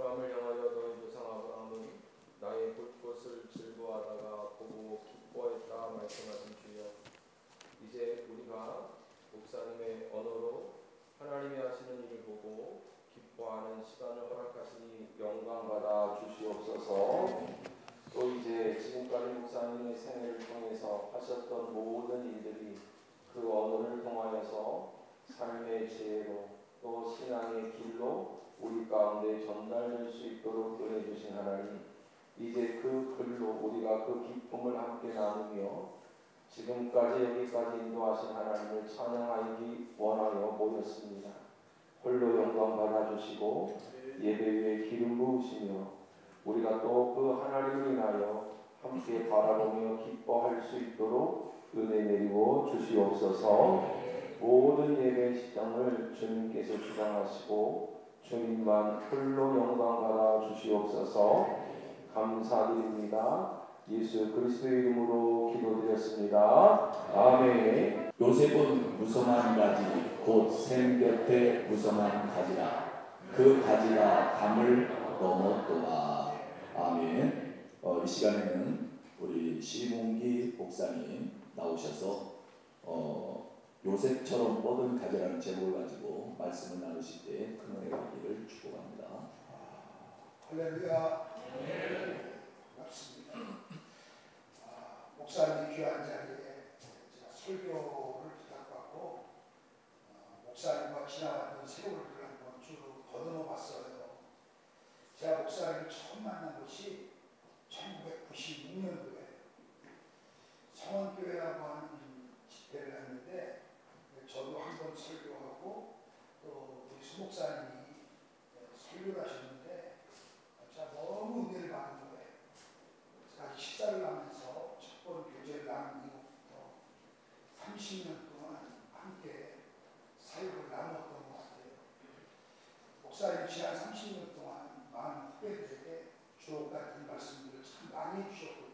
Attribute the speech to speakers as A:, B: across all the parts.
A: 아브라함을 향하여 너희 조상 아브라함은 나의 볼 것을 즐거워하다가 보고 기뻐했다 말씀하신 주여, 이제 우리가 목사님의 언어로 하나님이 하시는 일을 보고 기뻐하는 시간을 허락하시니 영광받아 주시옵소서. 또 이제 지금까지 목사님의 생애를 통해서 하셨던 모든 일들이 그 언어를 통하여서 삶의 지혜로 또 신앙의 길로 우리 가운데 전달될 수 있도록 은혜 주신 하나님, 이제 그 글로 우리가 그 기쁨을 함께 나누며 지금까지 여기까지 인도하신 하나님을 찬양하기 원하여 모였습니다. 홀로 영광 받아주시고 예배 위에 기름 부으시며 우리가 또 그 하나님을 인하여 함께 바라보며 기뻐할 수 있도록 은혜 내리고 주시옵소서. 모든 예배 시장을 주님께서 주장하시고 주님만 홀로 영광 받아 주시옵소서. 감사드립니다. 예수 그리스도의 이름으로 기도드렸습니다. 아멘.
B: 요셉은 무성한 가지 곧 샘 곁에 무성한 가지라. 그 가지가 담을 넘었도다. 아멘. 이 시간에는 우리 시문기 목사님 나오셔서 요셉처럼 뻗은 가지라는 제목을 가지고 말씀을 나누실 때 큰 은혜가 있기를 축복합니다.
C: 할렐루야. 반갑습니다. 목사님이 귀한 자리에 제가 설교를 부탁받고 목사님과 지나왔던 세월을 한번 쭉 더듬어 봤어요. 제가 목사님을 처음 만난 것이 1996년도에 성원교회라고 하는 집회를 했는데 저도 한번 설교하고 또 우리 수 목사님이 설교를 하셨는데 제가 너무 은혜를 받은 거예요. 같이 식사를 하면서 첫 번 교제를 나눈 이후부터 30년 동안 함께 사역을 나눴던 것 같아요. 목사님이 지난 30년 동안 많은 후배들에게 주옥 같은 말씀들을 참 많이 해주셨거든요.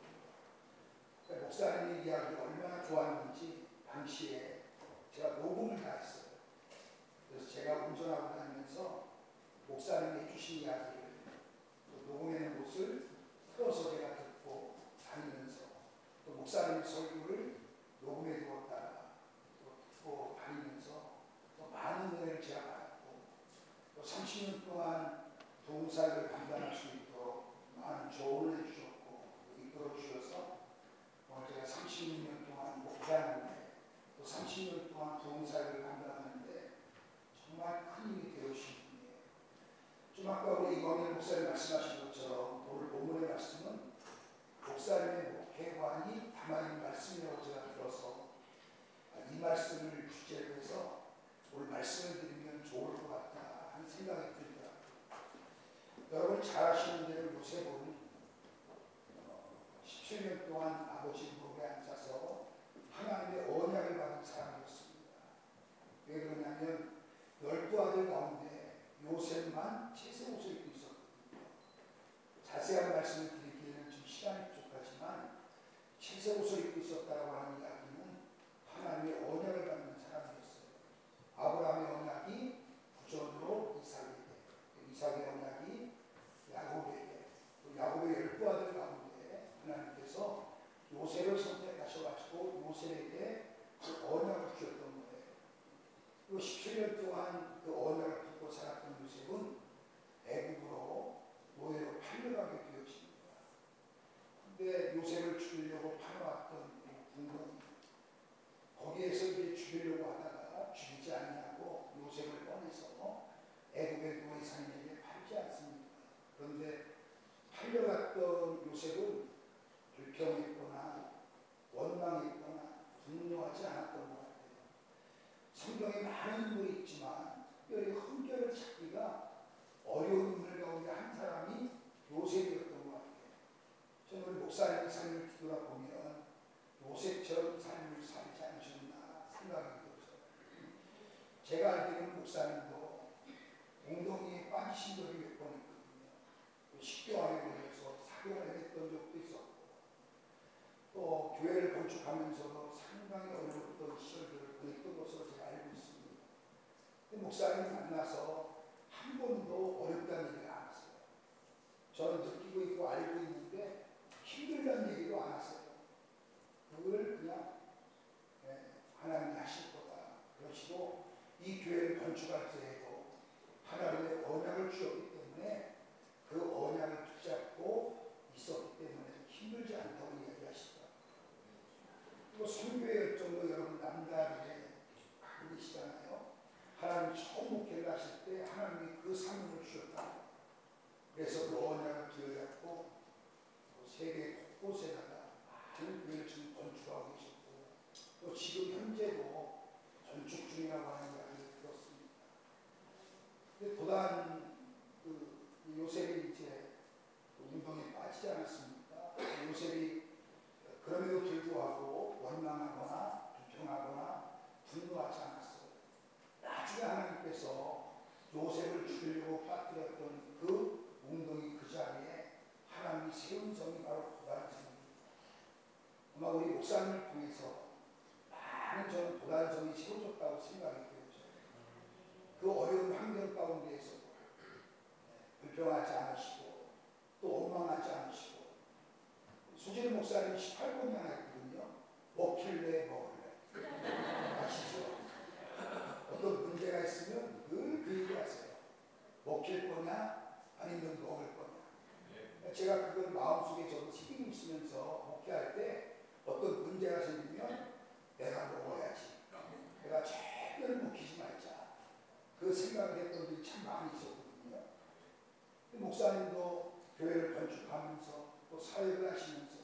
C: 그러니까 목사님의 이야기가 얼마나 좋았는지 당시에 제가 녹음을 다 했어요. 그래서 제가 운전하고 다니면서 목사님이 해주신 이야기를 또 녹음해놓은 것을 틀어서 제가 듣고 다니면서 또 목사님의 설교를 녹음해 두었다가 또 듣고 다니면서 또 많은 은혜를 제가 받았고 또 30년 동안 부흥사역을 감당할 수 있도록 많은 조언을 해주셨고 이끌어 주셔서 오늘 제가 36년 동안 목회하는데 또 30년 동안 부흥사역을 감당하는데 정말 큰 힘이 되어주신 분이에요. 좀 아까 우리 이광일 목사님 말씀하신 것처럼 오늘 본문의 말씀은 목사님의 목회관이 담아있는 말씀이라고 제가 들어서 이 말씀을 주제로 해서 오늘 말씀을 드리면 좋을 것 같다 하는 생각이 들더라고요. 여러분 잘 아시는 대로 요셉은 17년 동안 아버지 무릎에 앉아서 하나님의 언약을 받은 사람이었습니다. 왜 그러냐면 12아들 가운데 요셉만 채색 옷을 입고 있었거든요. 자세한 말씀을 드리기에는 좀 시간이 부족하지만 채색 옷을 입고 있었다고 하는 이야기는 하나님의 언약을 받는 사람이었어요. 아브라함의 언약이 구전으로 이삭에게, 이삭의 언약이 야곱에게, 또 야곱의 12아들 가운데 하나님께서 요셉을 선택하셔가지고 요셉에게 그 언약을 주셨던 거예요. 그 17년 동안 그 언약을 붙고 살았던 요셉은 애국으로 노예로 팔려가게 되어집니다. 근데 요셉을 죽이려고 팔아왔던 군병이 거기에서 이제 죽이려고 하다가 죽이지 않냐고 요셉을 꺼내서 애국의 노예상인에게 팔지 않습니다. 그런데 팔려갔던 요셉은 불평했거나 원망했거나 분노하지 않았던 것 같아요. 성경에 많은 인물이 있지만 특별히 흠결을 찾기가 어려운 인물 가운데 한 사람이 요셉이었던 것 같아요. 저는 우리 목사님의 삶을 뒤돌아보면 요셉처럼 삶을 살지 않으셨나 생각이 들었어요. 제가 알기로는 목사님도 웅덩이에 빠지신 적이 몇 번 있거든요. 식도암에 걸려서 사경을 했던 적도 있었고 또 교회를 건축하면서도 상당히 어려웠던 시절들을 보냈던 것으로 제가 알고 있습니다. 근데 목사님 만나서 한 번도 어렵다는 얘기를 안 했어요. 힘들다는 얘기도 안 하세요. 그걸 그냥 하나님이 하실 거다 그러시고 이 교회를 건축할 때에도 하나님의 언약을 주었기 때문에 그 언약을 붙잡고 있었기 때문에 힘들지 않다고 이야기하시더라고요. 그리고 선교의 열정도 여러분 남다르게 갖고 계시잖아요. 하나님 처음 목회를 하실 때 하나님이 그 사명을 주셨다. 그래서 그 언약을 기억잡고 세계 곳곳에다가 많은 교회를 지금 건축하고 계셨고 또 지금 현재도 건축 중이라고 하는 이야기를 들었습니다. 근데 도단 요셉이 이제 운동에 빠지지 않았습니까? 요셉이 그럼에도 불구하고 원망하거나 불평하거나 분노하지 않았어요. 나중에 하나님께서 요셉을 죽이려고 빠뜨렸던 그 웅덩이 그 자리에 하나님이 세운 성이 바로 도단성입니다. 아마 우리 목사님을 통해서 많은 저는 도단성이 세워졌다고 생각이 되어져요. 그 어려운 환경 가운데에서도 불평하지 않으시고 또 원망하지 않으시고 수진 목사님 18번이 하나 있거든요. 먹힐래 먹을래 아시죠? 어떤 문제가 있으면 늘 그 얘기 하세요. 먹힐 거냐 아니면 먹을 거냐. 제가 그걸 마음속에 저도 책임이 있으면서 목회할 때 어떤 문제가 생기면 내가 먹어야지. 내가 절대로 먹히지 말자. 그 생각을 했던 분이 참 많이 있었거든요. 목사님도 교회를 건축하면서 또 사역을 하시면서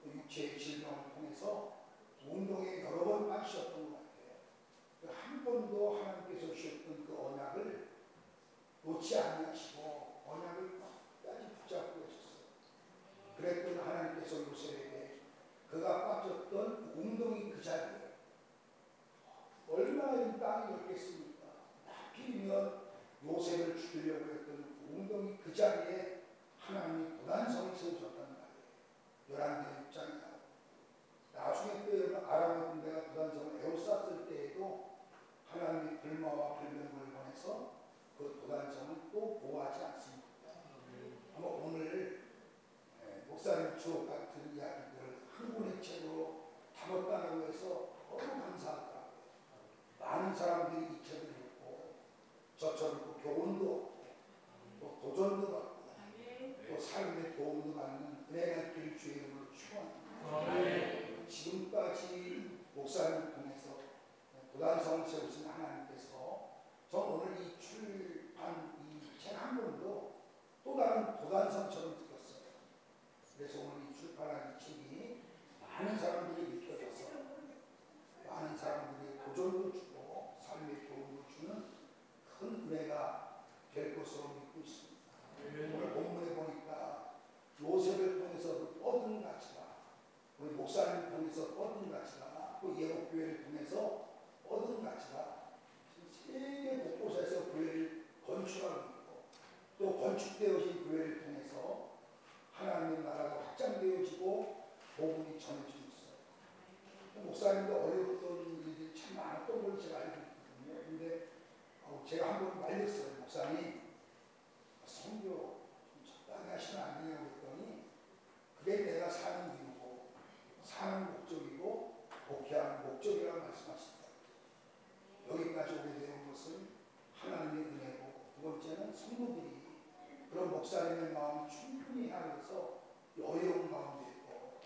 C: 또 육체의 질병을 통해서 운동에 여러 번 빠지셨던 것 같아요. 한 번도 하나님께서 주셨던 그 언약을 놓지 아니하시고 언약을 끝까지 붙잡고 계셨어요. 그랬던 하나님께서 요셉에게 그가 빠졌던 웅덩이 그 자리에 얼마나 이 땅이 넓겠습니까? 하필이면 요셉을 죽이려고 했던 그 웅덩이 그 자리에 하나님이 도단성을 세우셨단 말이에요. 11개 입장이다. 나중에 또 여러분 아람 군대가 도단성을 에워쌌을 때에도 하나님이 불마와 불병을 보내서 그 도단성을 또 보호하지 않습니다. 아마 오늘 목사님 주옥 같은 이야기들을 한 권의 책으로 담았다고 해서 너무 감사하더라고요. 많은 사람들이 이 책을 읽고 저처럼 또 교훈도 얻고 또 도전도 받고 또 삶의 도움도 받는 은혜가 길 주의 이름으로 축원합니다. 지금까지 목사님을 통해서 도단성을 세우신 하나님께서 전 오늘 이 출판 이 책 한 권도 또 다른 도단성처럼 느꼈어요. 그래서 오늘 이 출판한 이 책이 많은 사람들이 느껴져서 많은 사람들이 도전도 주고 삶의 교훈도 주는 큰 은혜가 될 것으로 믿고 있습니다. 오늘 본문에 보니까 요셉을 통해서 얻은 가치가 우리 목사님을 통해서 얻은 가치가 또 예복교회를 통해서 얻은 가치가 세계 곳곳에서 교회를 건축하고 있고 또 건축되어진 교회를 통해서 하나님의 나라가 확장되어지고 복음이 전해지고 있어요. 목사님도 어려웠던 일들이 참 많았던 걸 제가 알고 있거든요. 근데 제가 한번 말렸어요. 목사님 선교 좀 적당히 하시면 안 되냐고 했더니 그게 내가 사는 이유고 사는 목적이고 목회하는 목적이라고 말씀하시더라고요. 여기까지 오게 된 것은 하나님의 은혜고 두 번째는 성도들이 그런 목사님의 마음을 충분히 이해하면서 어려운 가운데 있고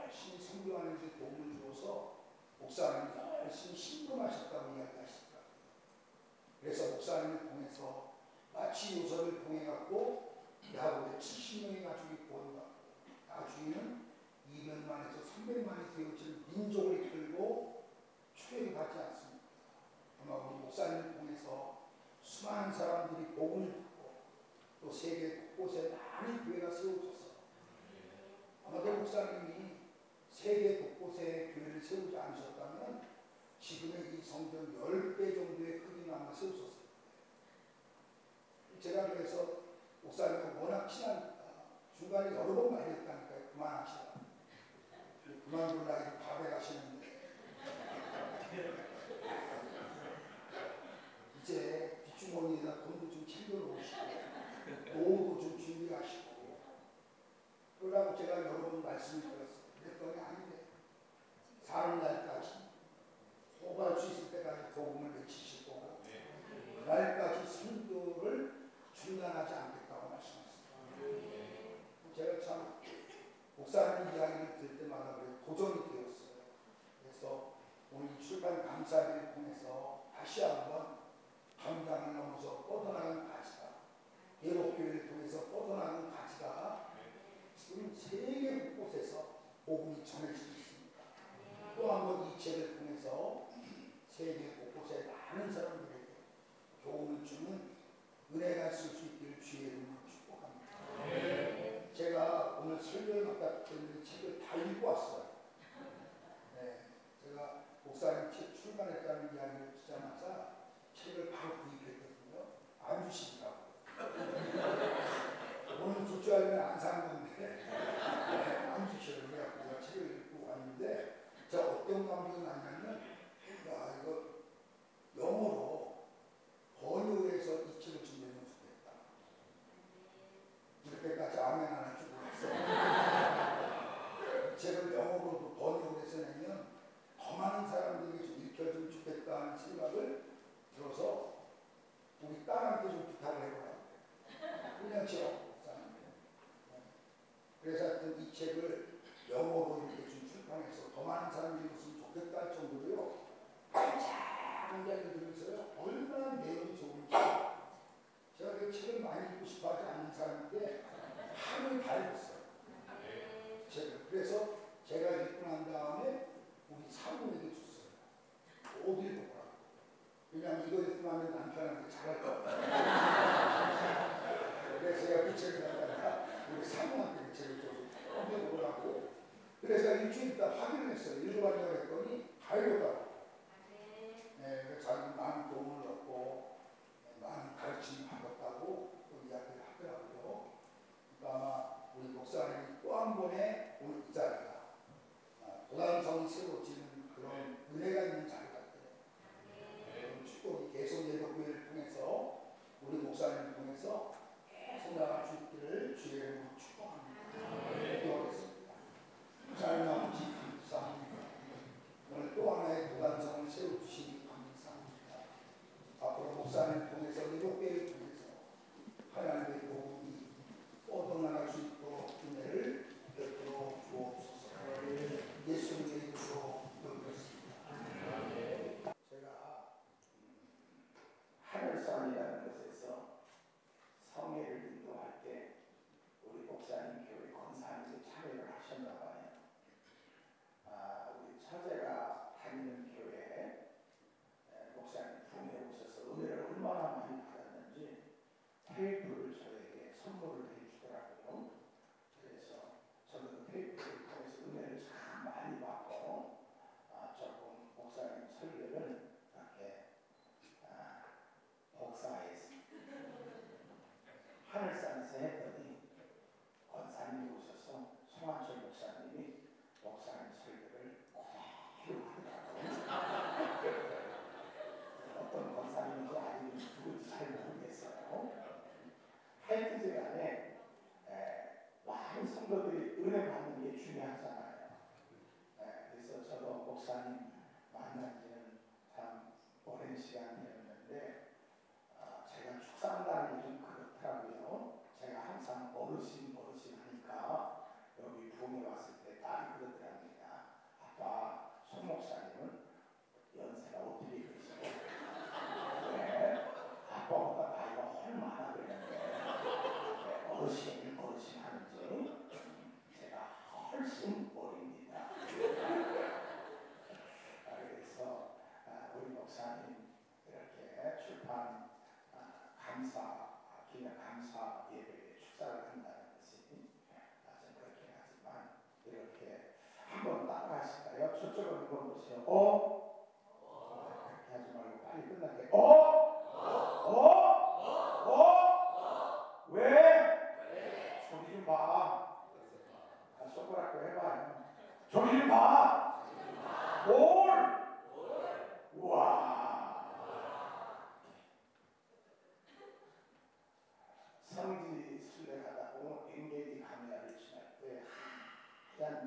C: 열심히 선교하는 데 도움을 주어서 목사님이 열심히 신금하셨다고 이야기하시더라고요. 그래서 목사님을 통해서 마치 요셉을 통해갖고 야곱의 70명의 가족이 구원받고 나중에는 200만에서 300만이 되어질 민족을 이끌고 출애굽하지 않습니다. 아마 우리 목사님을 통해서 수많은 사람들이 복음을 듣고 또 세계 곳곳에 많은 교회가 세워졌어요. 아마도 목사님이 세계 곳곳에 교회를 세우지 않으셨다면 지금의 이 성전 10배 정도의 크기는 아마 세우셨을 거예요. 제가 그래서 목사님과 워낙 친하니까 중간에 여러 번 말렸다니까요. 그만하시라. 그만둘 나이도 다 돼가시는데 이제 뒷주머니에다 돈도 좀 챙겨 놓으시고 노후도 좀 준비하시고 그러라고 제가 말씀을 들었어요. 그랬더니 아닌데 사는 날까지 호흡할 수 있을 때까지 복음을 외치실 거고 그날까지 선교를 중단하지 않겠다고 말씀하셨어요. 제가 참 목사님 이야기를 들을 때마다 도전이 되었어요. 그래서 오늘 출판 감사를 통해서 다시 한번 강강을 넘어서 뻗어나가는 가지가 예복교회를 통해서 뻗어나가는 가지가 지금 세계 곳곳에서 복음이 전해지고 있습니다. 또 한 번 이 책을 통해서 세계 곳곳에 많은 사람들에게 교훈을 주는 은혜가 있을 수 있기를 주의 이름으로 축복합니다. 제가 오늘 설교를 맡았던 책을 다 읽고 왔어요. 네, 제가 목사님 책 출간했다는 이야기를 듣자마자 책을 바로 구입했거든요. 안 주시더라고요. 오늘 줄 줄 알면 안 산 건데 안 주셔요. 그래서 제가 책을 읽고 왔는데 제가 어떤 감정이 났냐면 야 이거 영어로 번역해서 이 책을 좀 내면 좋겠다. 이렇게까지 아멘 안 할 줄 몰랐어요. 이 책을 영어로도 번역을 해서 내면 더 많은 사람들에게 좀 읽혀주면 좋겠다는 생각을 들어서 우리 딸한테 좀 부탁을 해보라고 그냥 지어 그래서 하여튼 이 책을 영어로 이렇게 좀 출판해서 더 많은 사람들이 읽었으면 좋겠다 할 정도로요 쫙 이야기 들으면서요 얼마나 내용이 좋은지 제가 그 책을 많이 읽고 싶어 하지 않는 사람인데 하루에 다 읽었어요. 책을. 그래서 제가 읽고 난 다음에 우리 사모님에게 줬어요. 모두 읽어보라고. 왜냐하면 이거 읽고 나면 남편한테 잘할 것 같아요. 그래서 제가 그 책을 갖다가 우리 사모한테 그 책을 줘서 읽어보라고. 그래서 일주일 있다 확인을 했어요. 읽어봤냐고 했더니 다 읽었다고. 네, 그래서 자기 많은 도움을 얻고 많은 가르침을 받았다고 또 이야기를 하더라고요. 그러니까 아마 우리 목사님이 또 한 번의 오늘 이 자리가 도단성이 세워지는 그런 은혜가 있는 자리 같아요. 축복이 계속 예복교회를 통해서 우리 목사님을 통해서 계속 나갈 수 있기를 주의 이름으로 축복합니다. 기도하겠습니다. 하나님 아버지 감사합니다. 오늘 또 하나의 도단성을 세워주시니 감사합니다. 앞으로 목사님을 통해서 예복교회를 통해서 하나님의 복음이 뻗어나갈 수 있도록 은혜를 베풀어 주옵소서. 예수님의 이름으로 기도드렸습니다. 제가
B: 하늘산이라는 곳에서 성회를 인도할 때 우리 목사님 교회 권사님이 참여를 하셨나 봐요. 우리 처제가 다니는 교회에 목사님 부흥에 오셔서 은혜를 얼마나 많이 받았는지 테이프를 저에게 선물을 해주더라고요. 그래서 저는 그 테이프를 통해서 은혜를 참 많이 받고 조금 목사님 설교를 이렇게 복사했습니다. 하늘산에서 했더니 권사님이 오셔서 송한철 목사님이 목사님 설교를 꼭 하더라고요. 어떤 권사님인지 아직 누군지 잘 모르겠어요. 하여튼간에 많은 성도들이 은혜 받는 게 중요하잖아요. 그래서 저도 목사님 만난 지는 참 오랜 시간이 되었는데 제가 축사한다는 게 좀 그렇더라고요. 제가 항상 어르신 하니까 여기 부흥에 왔을 때 딸이 그러더랍니다. 아빠, 손 목사님은 연세가 어떻게 되시고 왜 아빠보다 나이가 훨씬 많아 그랬는데 어르신 하는지 제가 훨씬 어립니다. 그래서 우리 목사님 이렇게 출판 기념 감사 예배에 축사를 한다는 것이 좀 그렇긴 하지만 이렇게 한번 따라하실까요? 저쪽으로 한번 보세요. 그렇게 하지 말고 빨리 끝나게. 왜? 저기 좀 봐. 손가락도 해봐요. 저기 좀 봐. 우와. 성지 순례하다고 engage 카메라를 지날 때 하얀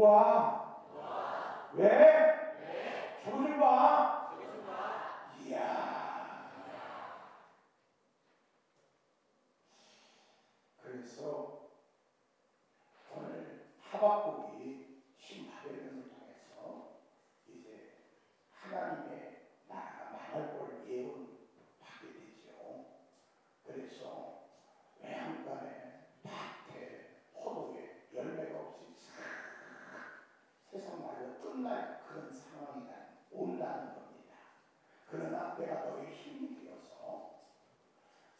B: 와. 왜? 저거 좀 봐. 이야. 그래서 오늘 하박국이 신바벨론을 통해서 이제 하나님의 나라가 망할 걸 예언받게 되죠. 그래서 외양간에 밭에 포도에 열매가 없이 세상 말로 끝날 그런 상황이 온다는 겁니다. 그러나 내가 너의 힘이 되어서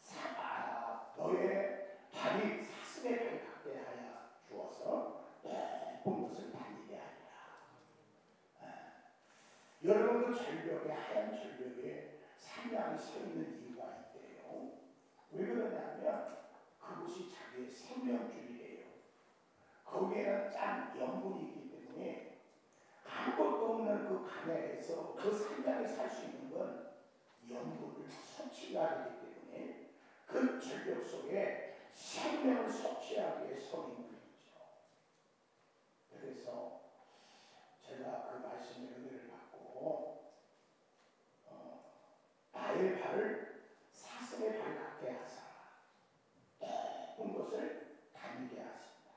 B: 사바 너의 발이 사슴의 발 같게 하여 주어서 높은 곳을 다니게 하리라. 여러분 그 절벽에 하얀 절벽에 산양이 서 있는 이유가 있대요. 왜 그러냐면 그곳이 자기의 생명줄이래요. 거기에는 짠 염분이 있기 때문에 아무것도 없는 그 강야에서 그 산양이 살 수 있는 건 염분을 섭취해야 되기 때문에 그 절벽 속에 생명을 섭취하기 위해 서 있는 거죠. 그래서 제가 그 말씀의 은혜를 받고 나의 발을 사슴의 발 같게 하사 높은 곳을 다니게 하십니다.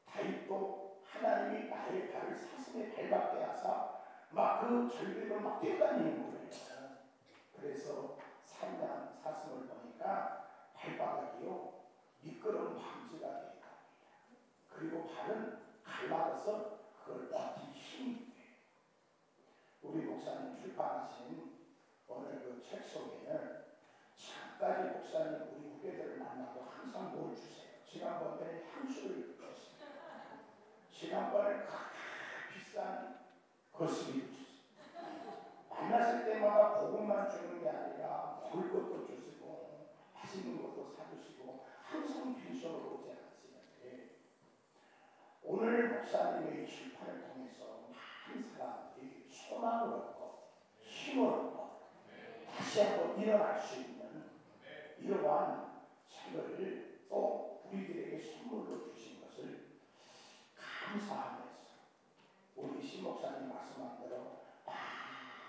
B: 다윗도 하나님이 나의 발을 사슴의 발 같게 하사 막 그 절벽을 막 뛰어다니는 거예요. 그래서 산양 사슴을 보니까 발바닥이요 미끄러운 방지가 되어 있답니다. 그리고 발은 갈라져서 그걸 버틸 힘이 돼요. 우리 목사님 출판하신 오늘 그 책 속에는 지금까지 목사님 우리 후배들을 만나도 항상 뭘 주세요. 지난번에 향수를 주셨습니다. 지난번에 비싼 거스리를 주셨습니다. 만났을 때마다 그것만 주는 게 아니라 먹을 것도 주시고 맛있는 것도 사주시고 항상 빈손으로 오지 않았습니다. 오늘 목사님의 출판을 통해서 많은 사람들이 소망을 얻고 힘을 얻고 다시 한번 일어날 수 있는 이러한 책을 또 우리들에게 선물로 주신 것을 감사하면서 우리 신 목사님 말씀한 대로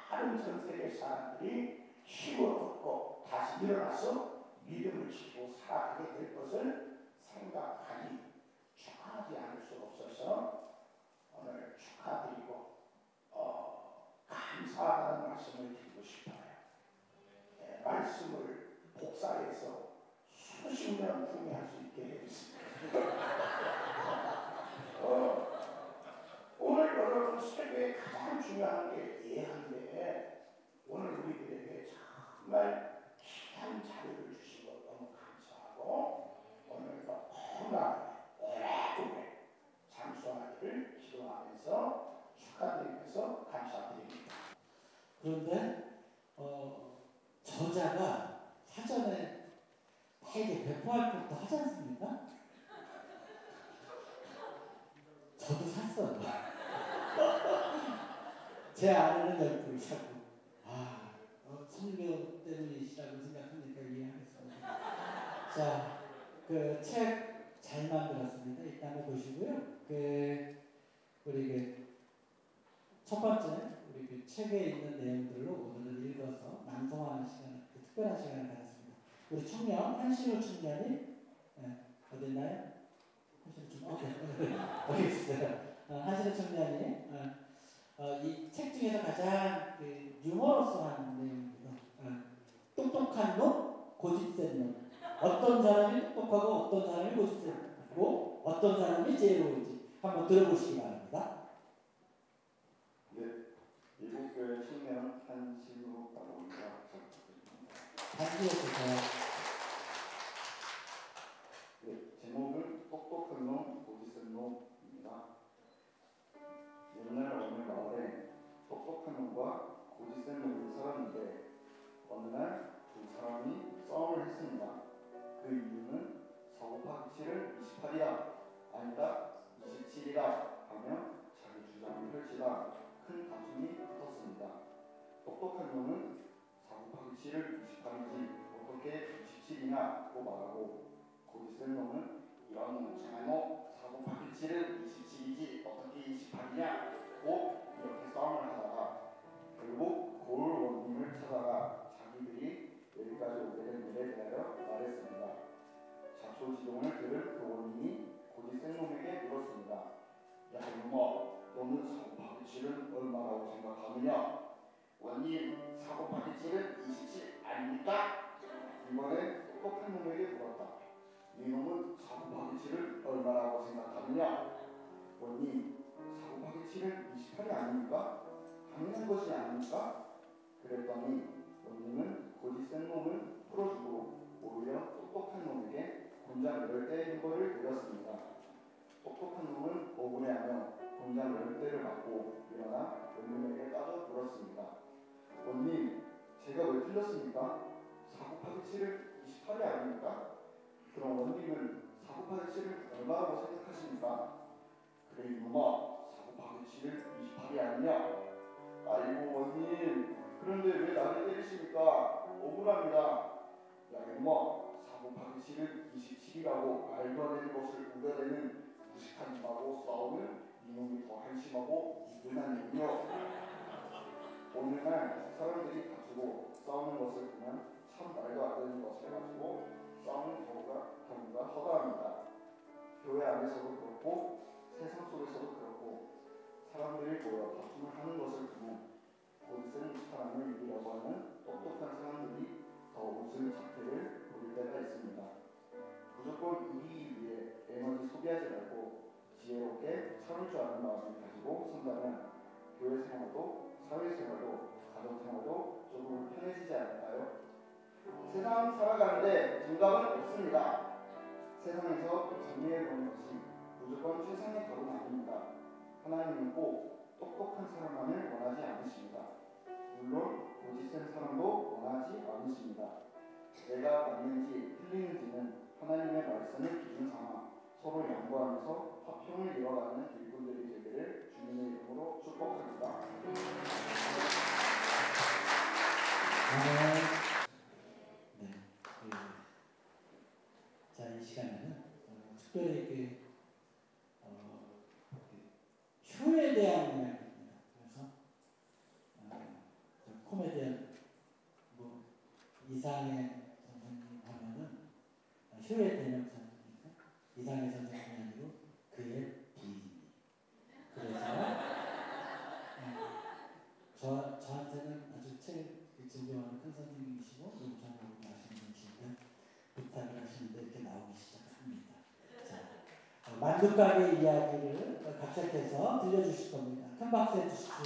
B: 많은 전 세계 사람들이 힘을 얻고 다시 일어나서 믿음을 지키고 살아가게 될 것을 생각하니 축하하지 않을 수 없어서 오늘 축하드리고 감사하다는 말씀을 드리고 싶어요. 말씀을 복사해서 수십 년 후에 할 수 있게 해주십니다. 오늘 여러분 설교에 가장 중요한 게 예한데 오늘 우리들에게 정말 귀한 자료를 주신 것 너무 감사하고 오늘도 건강하게 오래 장수하기를 기도하면서 축하드리면서 감사드립니다.
D: 그런데 저자가 사전에 되게 배포할 것도 하지 않습니까? 저도 샀어요. 제 아내는 10불 사고 선교 때문이시라고 생각하니까 이해하겠습니다. 자, 그 책 잘 만들었습니다. 일단 보시고요. 우리 첫 번째 우리 그 책에 있는 내용들로 오늘은 읽어서 낭송하는 시간, 특별한 시간을 가졌습니다. 우리 청년 한신호 청년이 어디 있나요? 한신호 청년 어디 있어요? 한신호 청년이 이 책 중에서 가장 유머러스한 내용입니다. 똑똑한 놈, 고집센 놈. 어떤 사람이 똑똑하고 어떤 사람이 고집세고 어떤 사람이 지혜로운지 한번 들어보시기 바랍니다.
E: 네, 일곱교회 청년 한신호 바로입니다.
D: 반지해주세요.
E: 네, 제목은 똑똑한 놈, 고집센 놈입니다. 옛날 어느 마을에 똑똑한 놈과 고집센 놈이 살았는데 어느 날 두 사람이 싸움을 했습니다. 그 이유는 사고파 확실은 28이다, 아니다 27이다 하며 자기 주장을 펼치다 큰 다툼이 붙었습니다. 똑똑한 놈은 사고파 확실을 28이지 어떻게 27이냐고 말하고 고집센 놈은 이런 장모 사고 파기칠은 27이지 어떻게 28이냐 고 이렇게 싸움을 하다가 결국 고을 원님을 찾아가 자기들이 여기까지 오게 된 일에 대하여 말했습니다. 자초지종을 들은 그 원님이 고지 센 놈에게 물었습니다. 야 이놈아, 너는 사고 파기칠은 얼마라고 생각하느냐? 원님, 사고 파기칠은 27 아닙니까? 이번에 똑똑한 놈에게 물었다. 이놈은 사고 파기칠을 얼마라고 생각하느냐? 원님, 사고 파기칠은 28이 아닙니까? 당연한 것이 아닙니까? 그랬더니 원님은 고지 센 놈을 풀어주고 오히려 똑똑한 놈에게 곤장 10대의 hin벌을 드렸습니다. 똑똑한 놈은 억울해하며 곤장 10대를 맞고 일어나 원님에게 따져 물었습니다. 원님, 제가 왜 틀렸습니까? 사고 파기칠을 28이 아닙니까? 그럼 원님은 사고 파기칠을 얼마라고 생각하십니까? 그래 이놈아, 사고 파기칠은 28이 아니냐? 아이고 원님, 그런데 왜 나를 때리십니까? 억울합니다. 야 이놈아, 사고 파기칠은 27이라고 말도 안 되는 것을 우겨대는 무식한 님하고 싸우는 이놈이 더 한심하고 이분한 님이요. 오늘날 사람들이 다투고 싸우는 것을 보면 참 말도 안 되는 것을 가지고 싸우는 경우가 허다합니다. 교회 안에서도 그렇고 세상 속에서도 그렇고 사람들이 모여 다툼을 하는 것을 보면 고집센 사람을 이기려고 하는 똑똑한 사람들이 더 웃을 자태를 보일 때가 있습니다. 무조건 이기기 위해 에너지 소비하지 말고 지혜롭게 참을 줄 아는 마음을 가지고 산다면 교회 생활도 사회생활도 가정생활도 조금 편해지지 않을까요? 세상 살아가는데 정답은 없습니다. 세상에서 정리해보는 것이 무조건 최상의 답은 아닙니다. 하나님은 꼭 똑똑한 사람만을 원하지 않으십니다. 물론 고집센 사람도 원하지 않으십니다. 내가 맞는지 틀리는지는 하나님의 말씀을 기준 삼아 서로 양보하면서 화평을 이뤄가는 일꾼들이 되기를 주님의 이름으로 축복합니다.
D: 자, 이 시간에는 특별히 효에 대한 이야기입니다. 그래서 코미디언 이상의 선생님 하면은 효의 대명사니까 이상의 선생님이 아니고 그의 부인이. 그래서 저한테는 아주 책 존경하는 큰 선생님이시고 너무 잘 아시는 분이시니까 부탁을 하시는데 이렇게 나오기 시작합니다. 자, 만두가게 이야기를 각색해서 들려주실 겁니다. 큰 박수 해주십시오.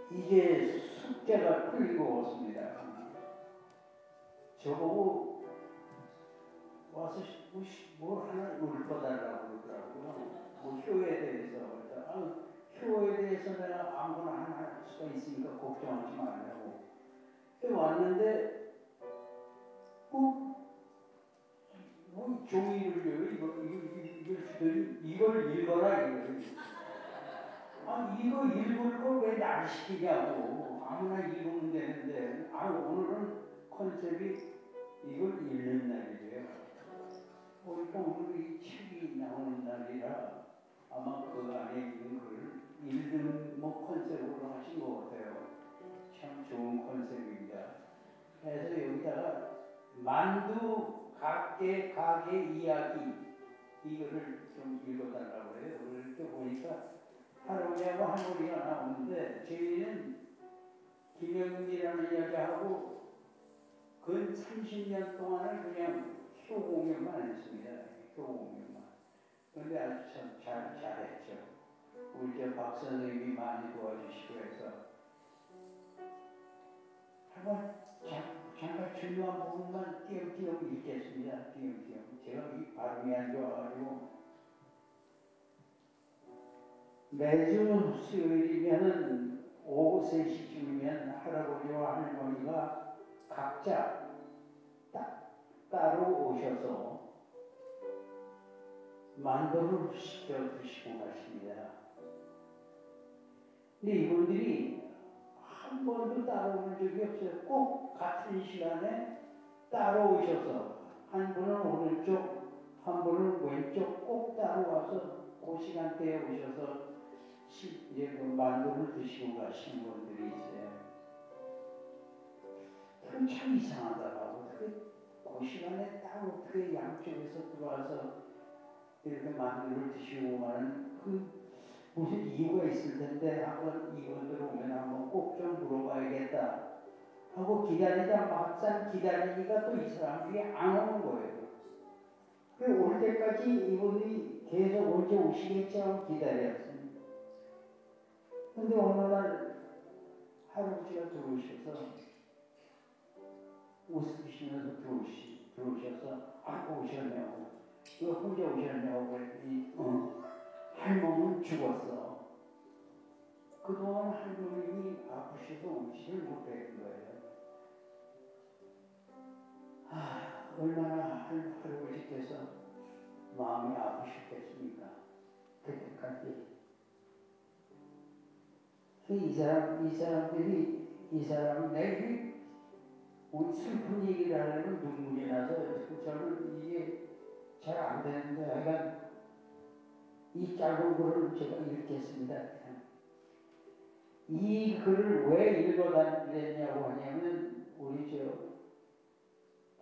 F: 이제 숙제가 풀리고 왔습니다. 저보고 와서 뭘 하나 읊어달라고 그러더라고요. 뭐 효에 대해서. 효에 대해서 내가 아무거나 하나 할 수가 있으니까 걱정하지 말라고. 왔는데 뭐 종이를 이걸 읽어라 이거를. 이거 읽을 걸 왜 날 시키냐고. 아무나 읽으면 되는데 오늘은 컨셉이 이걸 읽는 날이래요. 그러니까 오늘 이 책이 나오는 날이라 아마 그 안에 있는 걸 읽는 컨셉으로 하신 것 같아요. 참 좋은 컨셉입니다. 그래서 여기다가 만두 가게 이야기 이거를 좀 읽어달라고 해요. 이렇게 보니까 할아버지하고 할머니가 나오는데 저희는 김영민이라는 이야기하고 근 30년 동안을 그냥 효공연만 했습니다. 효공연만. 그런데 아주 참 잘했죠. 우리 박 선생님이 많이 도와주시고 해서 한번 잠깐 중요한 부분만 띄엄띄엄 읽겠습니다. 띄엄띄엄. 제가 이 발음이 안 좋아가지고 매주 수요일이면은 오후 3시쯤이면 할아버지와 할머니가 각자 따로 오셔서 만두를 시켜 드시고 가십니다. 근데 이분들이 한 번도 따라오는 적이 없어요. 꼭 같은 시간에 따라오셔서 한 분은 오른쪽, 한 분은 왼쪽 꼭 따라와서 그 시간대에 오셔서 이제 그 만두를 드시고 가시는 분들이 있어요. 그럼 참 이상하더라고. 그 시간에 딱 어떻게 양쪽에서 들어와서 이렇게 만두를 드시고 가는 무슨 이유가 있을 텐데 한번 이분들 오면 한번 꼭 좀 물어봐야겠다 하고 기다리다 막상 기다리니까 또 이 사람들이 안 오는 거예요. 그 올 때까지 이분이 계속 언제 오시겠지 하고 기다렸어요. 근데 어느 날 할아버지가 들어오셔서 웃으시면서 들어오셔서 오셨냐고 왜 혼자 오셨냐고 그랬더니 할머니는 죽었어. 그동안 할머님이 아프셔서 오지를 못했던 거예요. 얼마나 할아버지께서 마음이 아프셨겠습니까? 그때까지. 이 사람 내가 우리 슬픈 얘기를 하려면 눈물이 나서 저는 이게 잘 안 되는데 하여간 이 짧은 글을 제가 읽겠습니다. 이 글을 왜 읽어달랬냐고 하냐면 우리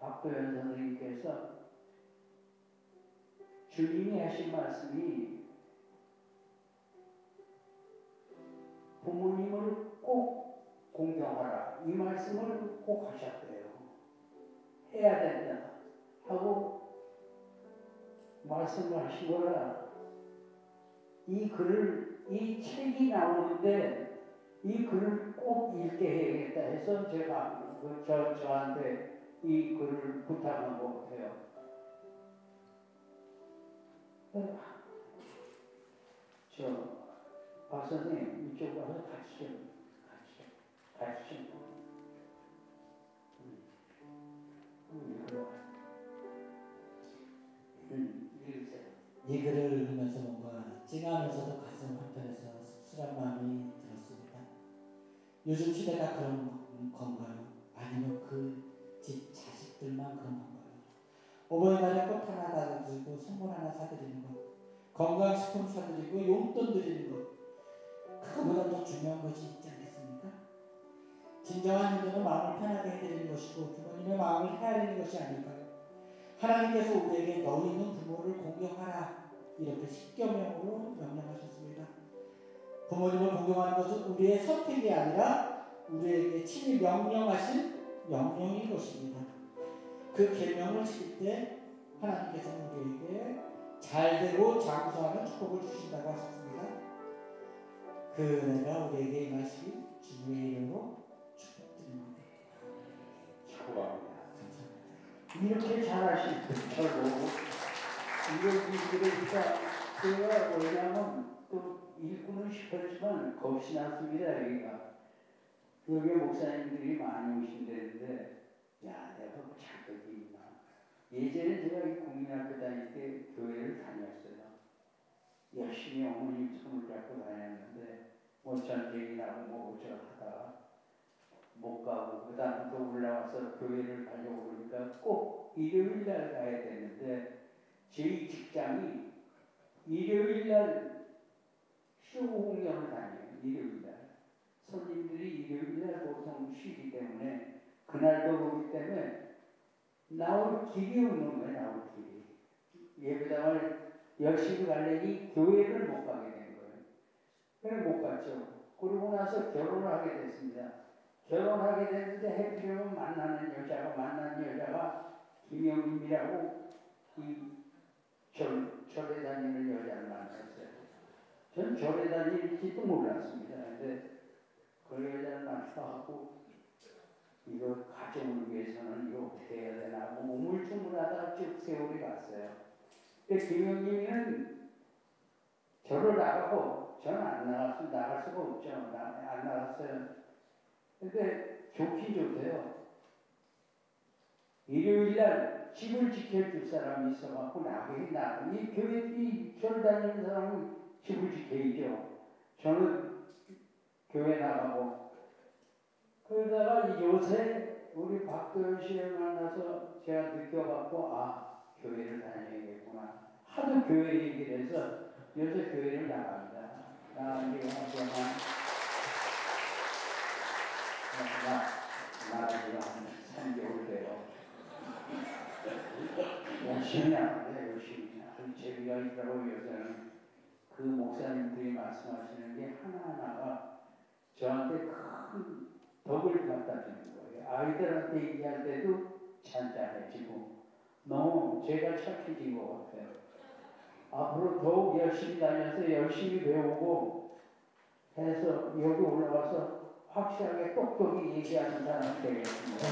F: 박도연 선생님께서 주님이 하신 말씀이 부모님을 꼭 공경하라 이 말씀을 꼭 하셨대요. 해야 된다 하고 말씀을 하신 거라 이 글을 이 책이 나오는데 이 글을 꼭 읽게 해야겠다 해서 제가 저한테 이 글을 부탁한 것 같아요. 박 선생님 이쪽 와서 같이 좀.
D: 이 글을 읽으면서 뭔가 찡하면서도 가슴 한편에서 씁쓸한 마음이 들었습니다. 요즘 시대가 그런 건가요? 아니면 그 집 자식들만 그런 건가요? 어버이날에 꽃 하나 사드리고 선물 하나 사드리는 것, 건강식품 사드리고 용돈 드리는 것, 그거보다 더 중요한 것이 있지 않겠습니까? 진정한 효도는 마음을 편하게 해드리는 것이고 부모님의 마음을 헤아리는 것이 아닐까요? 하나님께서 우리에게 너희는 부모를 공경하라 이렇게 십계명으로 명령하셨습니다. 부모님을 공경하는 것은 우리의 선택이 아니라 우리에게 친히 명령하신 명령인 것입니다. 그 계명을 지킬 때 하나님께서는 우리에게 잘되고 장수하는 축복을 주신다고 하셨습니다. 그 은혜가 우리에게 임하시기 주의 이름으로 축복드립니다.
F: 축복합니다. 이렇게 잘하실 줄로 이걸 읽으니까 제가 왜냐하면 또 읽고는 싶었지만 겁이 났습니다. 여기 목사님들이 많이 오신다는데 내가 뭐 자격이 있나. 예전에 제가 이 국민학교 다닐 때 교회를 다녔어요. 열심히 어머님 손을 잡고 다녔는데 전쟁이 나고 뭐 어쩌다가 못 가고 그 다음에 또 올라와서 교회를 가려고 그러니까 꼭 일요일날 가야 되는데 저희 직장이 일요일날 쇼 공연을 다녀요. 일요일날 손님들이 일요일날 보통 쉬기 때문에 그날도 오기 때문에 나올 길이 없는 거예요. 나올 길이. 예배당을 열심히 가려니 교회를 못 가게 된 거예요. 그래 못 갔죠. 그러고 나서 결혼을 하게 됐습니다. 결혼하게 됐는데 해피려면 만난 여자가 김영임이라고 이 절에 다니는 여자를 만났어요. 전 절에 다닐지도 몰랐습니다. 근데 그 여자를 만나고 이거 가정을 위해서는 이거 어떻게 해야 되나 하고 우물쭈물하다가 쭉 세월이 갔어요. 근데 김영임이는 절을 나가고 저는 안 나갔어요. 나갈 수가 없죠. 안 나갔어요. 근데 좋긴 좋대요. 일요일날 집을 지켜줄 사람이 있어갖고 이 교회, 이 절 다니는 사람은 집을 지켜야죠. 저는 교회 나가고 그러다가 요새 우리 박도현 씨를 만나서 제가 느껴갖고 아 교회를 다녀야겠구나. 하도 교회 얘기를 해서 요새 교회를 나갑니다. 나가기로 하지만 나가기로 하면 3개월 돼요. 열심히 하는데 열심히 아주 재미가 있다고 요새는 그 목사님들이 말씀하시는 게 하나하나가 저한테 큰 덕을 갖다 주는 거예요. 아이들한테 얘기할 때도 잔잔해지고 너무 제가 착해진 것 같아요. 앞으로 더욱 열심히 다녀서 열심히 배우고 해서 여기 올라와서 확실하게 똑똑히 얘기하는 사람이 되겠습니다.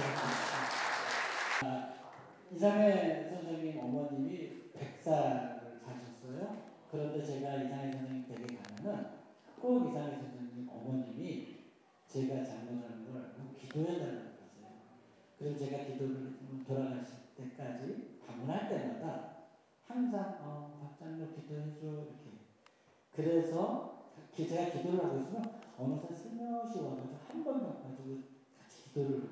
D: 이상해 선생님 어머님이 100살을 사셨어요. 그런데 제가 이상해 선생님 댁에 가면은 꼭 이상해 선생님 어머님이 제가 장로라는 걸 알고 기도해달라고 하세요. 그래서 제가 기도를 돌아가실 때까지 방문할 때마다 항상 박 장로 기도해줘 이렇게. 그래서 제가 기도를 하고 있으면 어느새 슬며시 와가지고 한 번 가지고 같이 기도를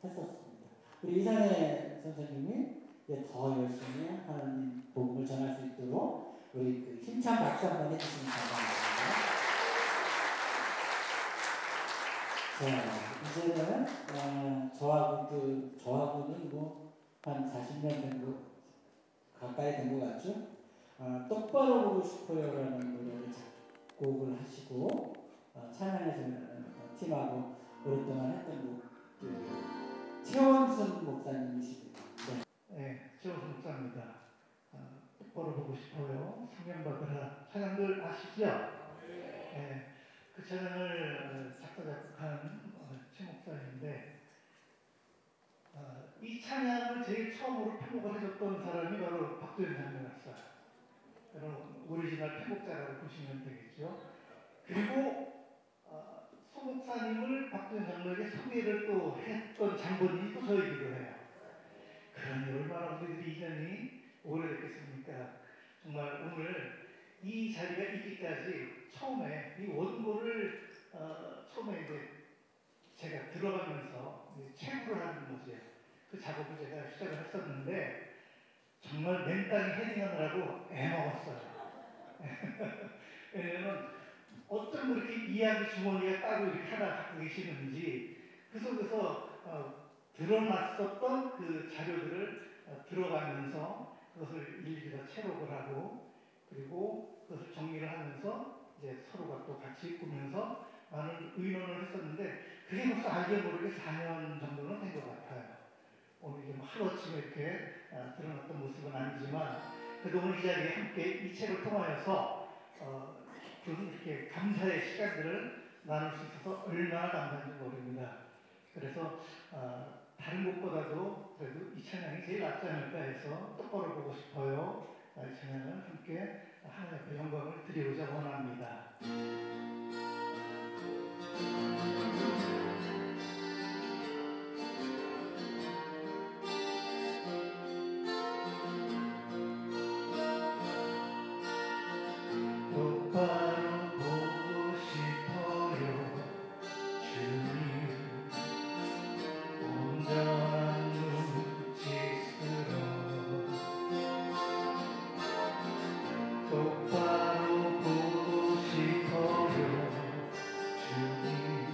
D: 했었습니다. 우리 이상해 선생님이 더 열심히 하나님 복음을 전할 수 있도록 우리 그 힘찬 박수 한번 해주시면 감사합니다. 자, 이제는 저하고는 뭐 한 40년 된 거 가까이 된 것 같죠? 똑바로 보고 싶어요라는 노래를 작곡을 하시고 찬양에서 팀하고 오랫동안 했던 최원순 목사님이십니다.
C: 네, 최원순 목사입니다. 똑바로 보고 싶어요. 성령받으라. 찬양들 아시죠? 네, 그 찬양을 작사 작곡한 최 목사님인데 이 찬양을 제일 처음으로 편곡을 해줬던 사람이 바로 박도현 장로였어요. 그럼 오리지널 편곡자라고 보시면 되겠죠. 그리고 소 목사님을 박도현 장로에게 소개를 또 했던 장본인이 또 저이기도 해요. 그러니 얼마나 우리들이 인연이 오래됐겠습니까? 정말 오늘 이 자리가 있기까지 처음에 이 원고를 처음에 이제 제가 들어가면서 체구를 하는 거죠. 그 작업을 제가 시작을 했었는데 정말 맨땅에 헤딩하느라고 애먹었어요. 왜냐면 어떤 그렇게 이야기 주머니가 따로 이렇게 하나 갖고 계시는지 그 속에서 드러났었던 그 자료들을 들어가면서 그것을 일일이 다 체록을 하고 그리고 그것을 정리를 하면서 이제 서로가 또 같이 꾸면서 많은 의논을 했었는데 그게 벌써 알게 모르게 4년 정도는 된 것 같아요. 오늘 이제 하루아침에 이렇게 드러났던 모습은 아니지만 그래도 오늘 이 자리에 함께 이 책을 통하여서 이렇게 감사의 시간들을 나눌 수 있어서 얼마나 감사한지 모릅니다. 그래서 다른 것보다도 그래도 이 찬양이 제일 낫지 않을까 해서 똑바로 보고 싶어요. 이 찬양을 함께 하나님 앞에 영광을 드리고자 원합니다.
G: 똑바로 보고 싶어요 주님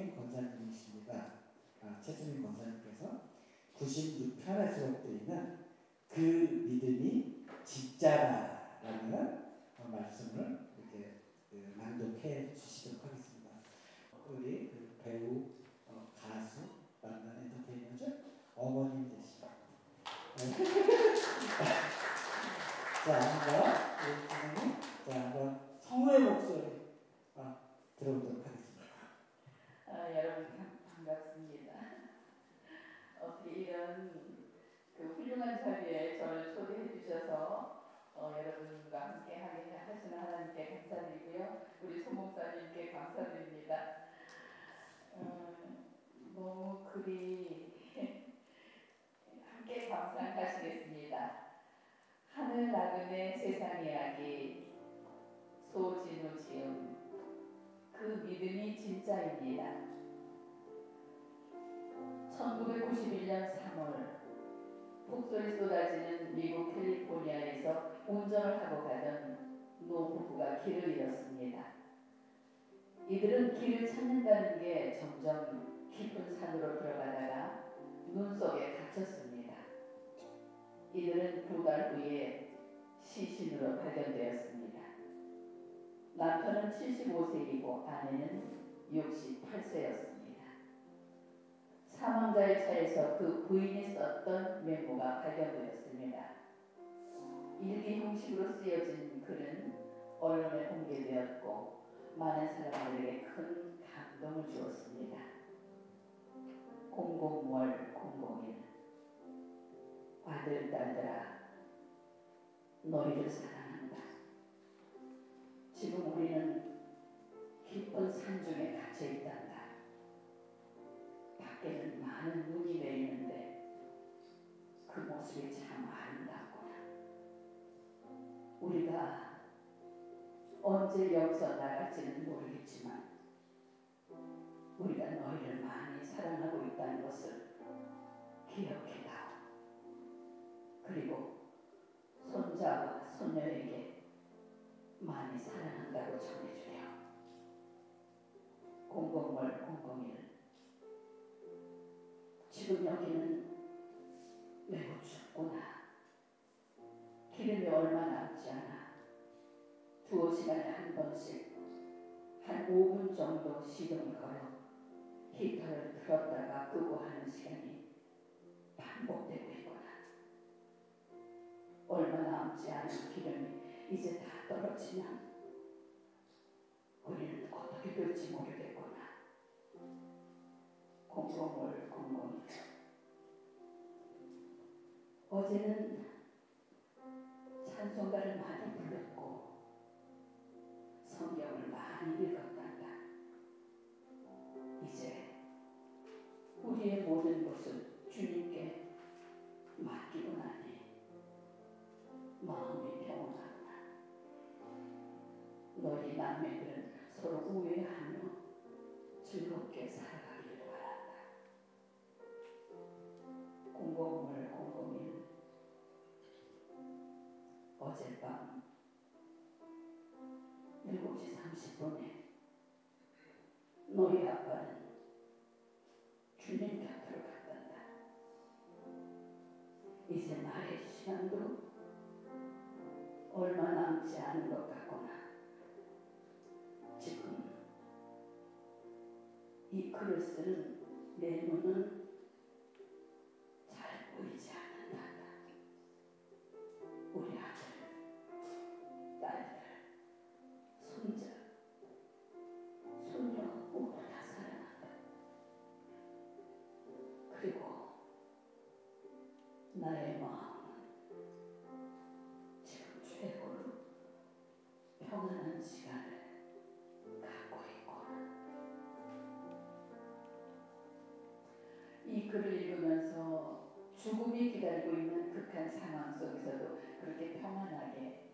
D: 최주민 권사님이십니다. 최주민 권사님께서 96편에 수록되어 있는 그 믿음이 진짜다라는 말씀을 이렇게 낭독해 주시도록 하겠습니다. 우리 그 배우, 가수, 만난 엔터테이너죠? 어머님 되시죠? 자, 한번 우리 주님이 한번 성우의 목소리 들어보도록 하겠습니다.
G: 여러분 반갑습니다. 어떻게 이런 그 훌륭한 자리에 저를 초대해 주셔서 여러분과 함께 하시는 하나님께 감사드리고요. 우리 소 목사님께 감사드립니다. 너무 그리 함께 감상하시겠습니다. 하늘 나그네 세상 이야기 소진우 지음 그 믿음이 진짜입니다. 1991년 3월 폭설이 쏟아지는 미국 캘리포니아에서 운전을 하고 가던 노부부가 길을 잃었습니다. 이들은 길을 찾는다는 게 점점 깊은 산으로 들어가다가 눈 속에 갇혔습니다. 이들은 2달 후에 시신으로 발견되었습니다. 남편은 75세이고 아내는 68세였습니다. 사망자의 차에서 그 부인이 썼던 메모가 발견되었습니다. 일기 형식으로 쓰여진 글은 언론에 공개되었고 많은 사람들에게 큰 감동을 주었습니다. 00월 001 아들, 딸들아, 너희를 사랑한다. 지금 우리는 깊은 산 중에 갇혀 있단다. 밖에는 많은 눈이 내리는데 그 모습이 참 아름답구나. 우리가 언제 여기서 나갈지는 모르겠지만 우리가 너희를 많이 사랑하고 있다는 것을 기억해다오. 그리고 손자와 손녀에게 많이 사랑한다고 전해주렴. 00월 001 지금 여기는 매우 춥구나. 기름이 얼마 남지 않아. 2시간에 한 번씩 한 5분 정도 시동을 걸어 히터를 틀었다가 끄고 하는 시간이 반복되고 있구나. 얼마 남지 않은 기름이 이제 다 떨어지면 우리는 어떻게 될지 모르겠구나. 00월 001 어제는 찬송가를 많이 불렀고 성경을 많이 읽었단다. 이제 우리의 모든 것을 주님께 맡기고 나니 마음이 평온하구나. 너희 남매들은 서로 우애하며 즐겁게 살아가기를 바란다. 00월 001 어젯밤 7시 30분에 너희 아빠는 주님 곁으로 갔단다. 이제 나의 시간도 얼마 남지 않은 것 같구나. 지금 이 글을 쓰는 내 눈은 잘 보이지 않는단다. 우리 아들, 딸들, 손자, 손녀 모두 다 사랑한다. 그리고 나의 마음은 지금 최고로 평안한 시간을 갖고 있구나. 이 글을 읽으면서 죽음이 기다리고 있는 극한 상황 속에서도 그렇게 평안하게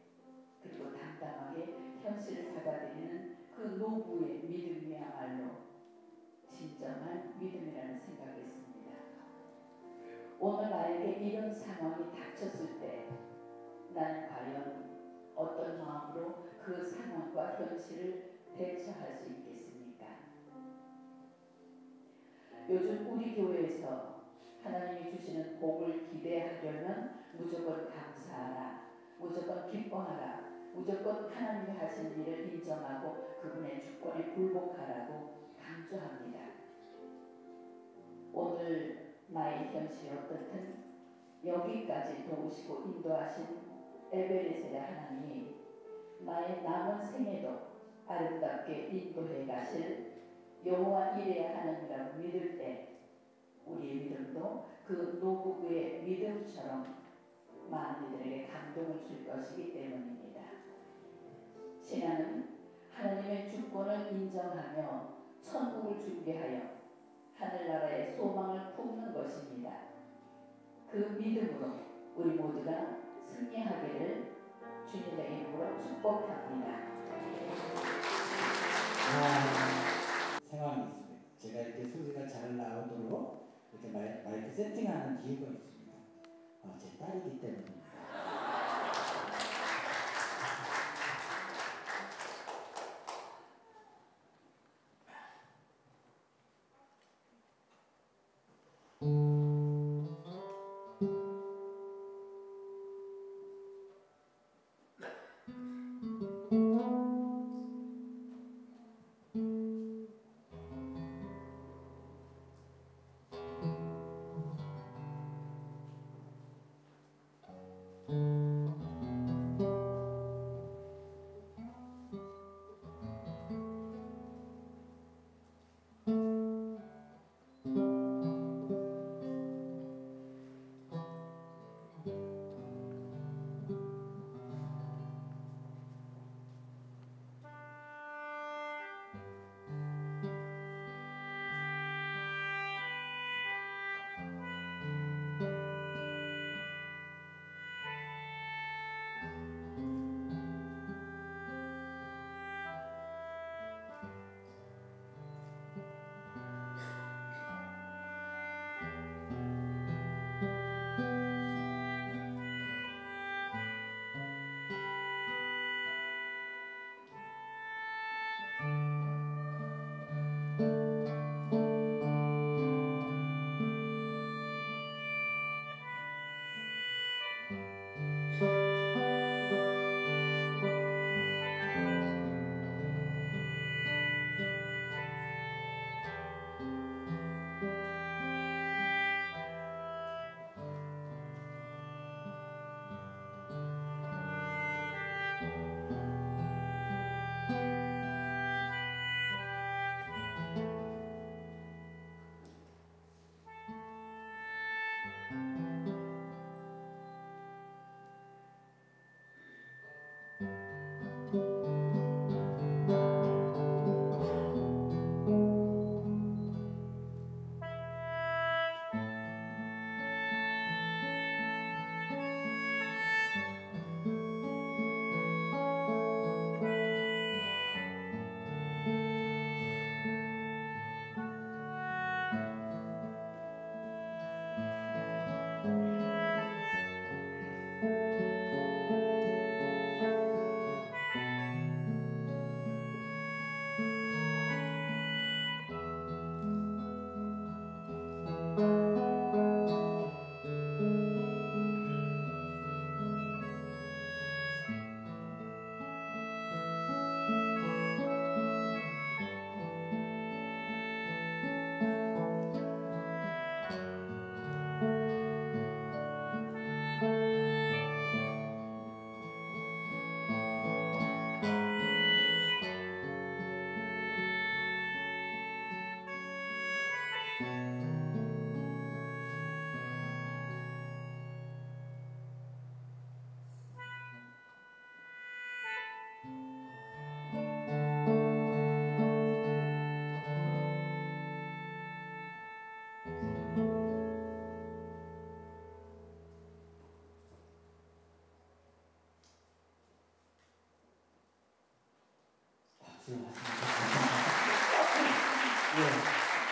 G: 그리고 담담하게 현실을 받아들이는 그 노부의 믿음이야말로 진정한 믿음이라는 생각이 있습니다. 오늘 나에게 이런 상황이 닥쳤을 때 나는 과연 어떤 마음으로 그 상황과 현실을 대처할 수 있겠습니까? 요즘 우리 교회에서 하나님이 주시는 복을 기대하려면 무조건 감사하라, 무조건 기뻐하라, 무조건 하나님이 하신 일을 인정하고 그분의 주권에 굴복하라고 강조합니다. 오늘 나의 현실이 어떻든 여기까지 도우시고 인도하신 에베레셀의 하나님이 나의 남은 생에도 아름답게 인도해 가실 여호와 이레의 하나님이라고 믿을 때 우리의 믿음도 그 노부부의 믿음처럼 많은 이들에게 감동을 줄 것이기 때문입니다. 신앙은 하나님의 주권을 인정하며 천국을 준비하여 하늘나라의 소망을 품는 것입니다. 그 믿음으로 우리 모두가 승리하기를 주님의 이름으로 축복합니다.
D: 상황이 있습니다. 제가 이렇게 소리가 잘 나오도록 이렇게 마이크 세팅하는 이유가 있습니다. 제 딸이기 때문입니다.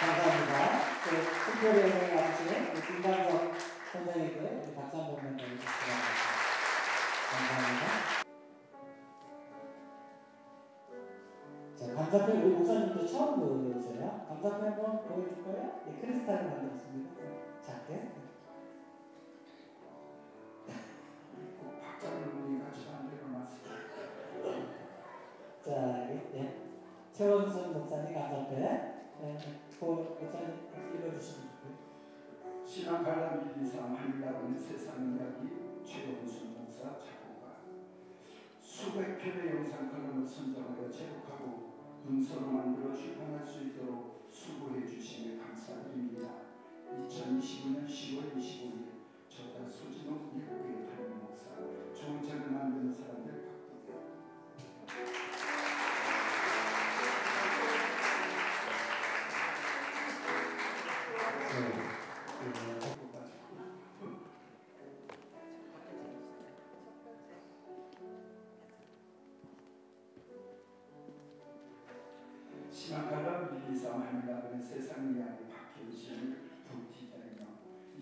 D: 감사합니다. 특별히 은행 아저씨 김강석 선생님께 박수 한 번만 해주시기 감사합니다. 자, 감사패 우리 목사님도 처음 보여주세요. 감사패 한번 보여줄까요? 네, 크리스탈을 만들었습니다. 작게.
B: 박장님이 같이 만들어놨어요.
D: 자, 예. 최원순 목사님 감사패. 네, 목사님 읽어주시면 좋고요.
B: 신앙 관람 1, 2, 3 하늘나라는 세상 이야기 최원순 목사 작곡가. 수백 편의 영상 칼럼을 선정하여 제목하고 문서로 만들어 출판할 수 있도록 수고해 주심에 감사드립니다. 2025년 10월 25일 저자 수진호 미국교회 담임 목사. 좋은 책을 만드는 사람들 박동현. 신앙관람 1, 2, 3 하늘나라는 세상 이야기 박현실 부티자이며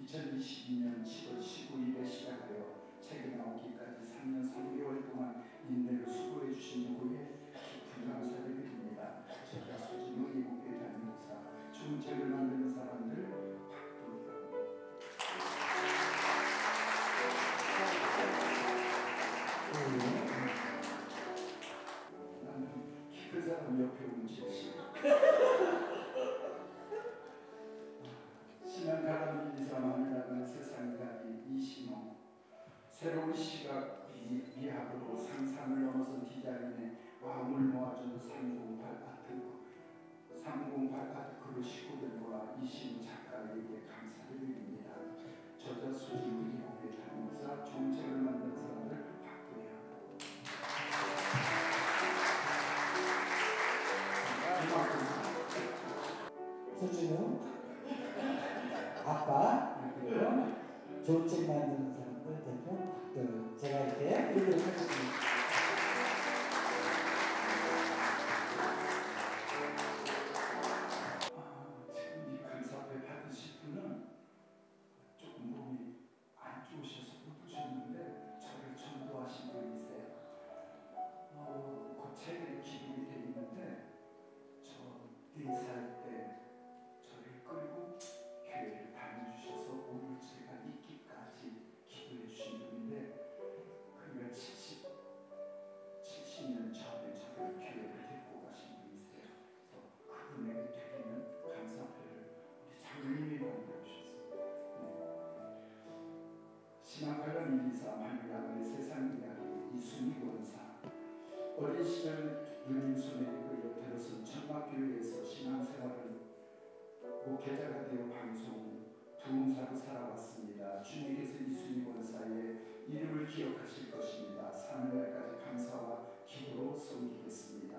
B: 2022년 10월 15일에 시작하여 책이 나오기까지 3년 3개월 동안 인내를 수고해 주신 누구에 깊은 감사를 드립니다. 저자 수진호 예국교회 담임 목사. 좋은 책을 만드는 사람들 박동현. 나는 키 큰 사람 옆에 움직이시. 신앙 가람 1, 2, 3 하늘나라는 세상 이야기 이신호. 새로운 시각 미학으로 상상을 넘어선 디자인에 마음을 모아주는 308 아트크루 식구들과 이신호 작가에게 감사를 드립니다. 저자 수진우 예국교회 담임 목사. 좋은 책을 만든 사람들 박동현.
D: 수진우 아빠 그리고 좋은 책 만드는 사람들 대표 박도현. 제가 이렇게 읽도록 하겠습니다.
B: 지금 이 감사패 받으실 분은 조금 몸이 안 좋으셔서 못 오셨는데 저를 전도하신 분이세요. 그 책에 기록이 되어 있는데 저 4살 때 저를 끌고 교회를 다녀주셔서 오늘 제가 있기까지 기도해 주신 분인데 그가 70년 전에 저를 교회를 데리고 가신 분이세요. 그래서 그분에게 드리는 감사패를 우리 장로님이 만들어주셨습니다. 신앙관람 1, 2, 3 하늘나라의 세상 이야기 이순희 원사. 어린 시절 유림순에 이끌려 들어선 천막교회에서 신앙생활을 목회자가 되어 방송 부흥사로 살아왔습니다. 주님께서 이순희 원사의 이름을 기억하실 것입니다. 사는 날까지 감사와 기도로 섬기겠습니다.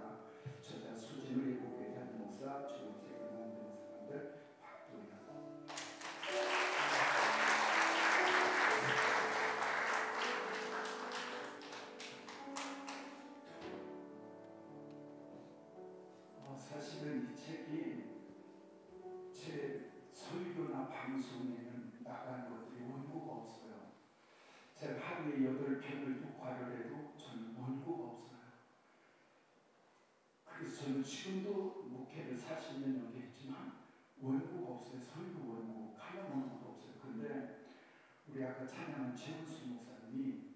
B: 저자 수진우 예국교회 담임 목사. 좋은 책을 만드는 사람들 박도현. 사실은 이 책이 제 설교나 방송에는 나간 것들이 원고가 없어요. 제가 하루에 8편을 녹화를 해도 저는 원고가 없어요. 그래서 저는 지금도 목회를 40년 넘게 했지만 원고가 없어요. 설교 원고, 칼럼 원고도 없어요. 근데 우리 아까 찬양한 최원수 목사님이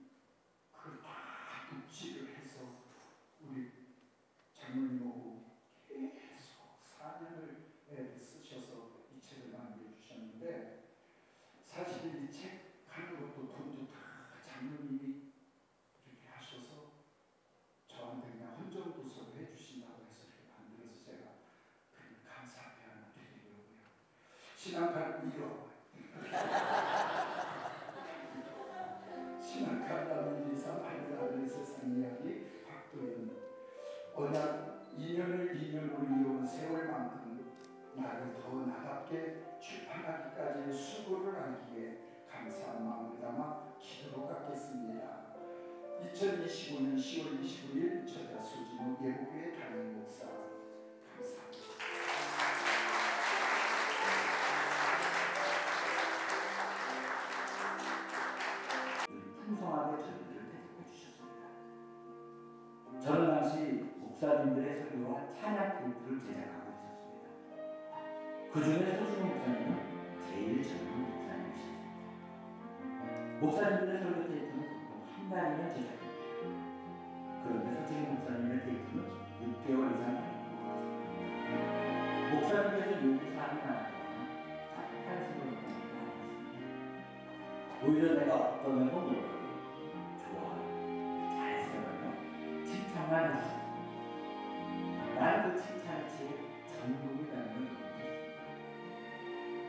B: 그걸 다 묵지를 해서 우리 장로님하고 계속 4년을 쓰셔서 이 책을 만들어주셨는데 사실 이 책 하는 것도 돈도 다 장로님이 이렇게 하셔서 저한테 그냥 헌정도서로 해주신다고 해서 이렇게 만들어서 제가 그냥 감사하게 하나 드리려고요. 신앙가람 이거 신앙가람 1, 2, 3 하늘나라의 세상 이야기 박도현. 언약 2년을 2년으로 이어온 세월만큼 나를 더 나답게 출판하기까지의 수고를 하기에 감사한 마음을 담아 기도로 깎겠습니다. 2025년 10월 29일 저자 수진호 예국교회 담임 목사. 감사합니다.
F: 풍성하게 저희들을 대접해 주셨습니다. 저는 당시 목사님들의 설교가 예배와 찬양 테이프를 제작하고 있었습니다. 그 중에 소진호 목사님은 제일 젊은 목사님이셨습니다. 목사님들의 설교 테이프는 보통 한 달이면 제작됩니다. 그런데 소진호 목사님의 테이프는 6개월 이상 걸립니다. 목사님께서 요구 사항이 많았거나 따뜻한 수고를 오히려 내가 어떤 애고 몰라도 좋아, 잘했어요, 칭찬만 해주세요. 나는 그 칭찬의 전국을 나누는 것입니다.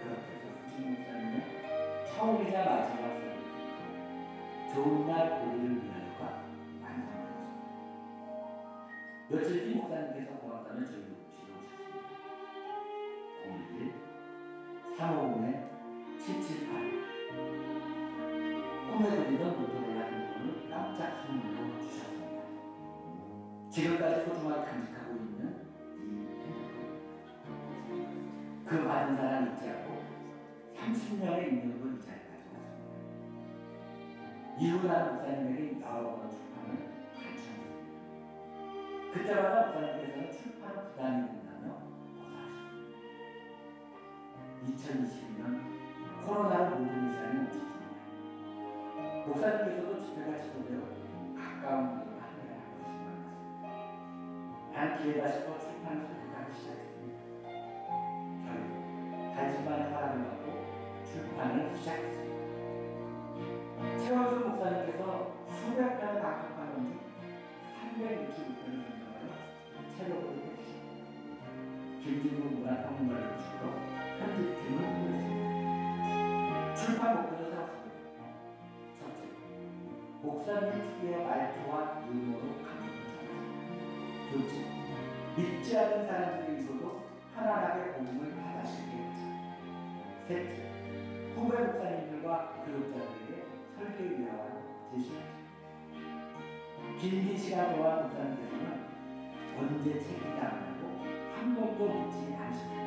F: 그렇게 해서 수진 목사님은 처음이자 마지막 설교 좋은 날 보기를 위하여가 완성되었습니다. 며칠 뒤 목사님께서 고맙다는 저희 녹취를 오셨습니다. 011 350에 778 꿈에 그리던 모토로라 핸드폰을 깜짝 선물로 주셨습니다. 지금까지 소중하게 간직하고 있는 이 핸드폰. 그 받은 사람 잊지 않고 30년의 인연으로 이 자리까지 왔습니다. 이후 나는 목사님에게 여러 번 출판을 간청했습니다. 그때마다 목사님께서는 출판 부담이 된다며 고사하셨습니다. 2022년 코로나로 모든 시간이 멈췄습니다. 목사님께서도 집회가 지속되어 가까운 분으로 하늘에 아버지를 만났습니다. 난 기회다 싶어 출판을 선택하기 시작했습니다. 결국 달짓만의 허락을 받고 출판을 시작했습니다. 최원수 목사님께서 수백 편의 박격하는 중 365편을 선정하여 체력으로 내주셨습니다. 김진국 문화평론가를 주로 편집팀을 꾸렸습니다. 출판 목표를 세웠습니다. 목사님 특유의 말투와 유머로 감동을 전하십니다. 둘째, 믿지 않는 사람들이 있어도 편안하게 복음을 받아들이게 하자. 셋째, 후배 목사님들과 교육자들에게 설교 유형을 제시하자. 긴 시간 동안 목사님께서는 언제 책이 나오냐고 한 번도 묻지 않으셨습니다.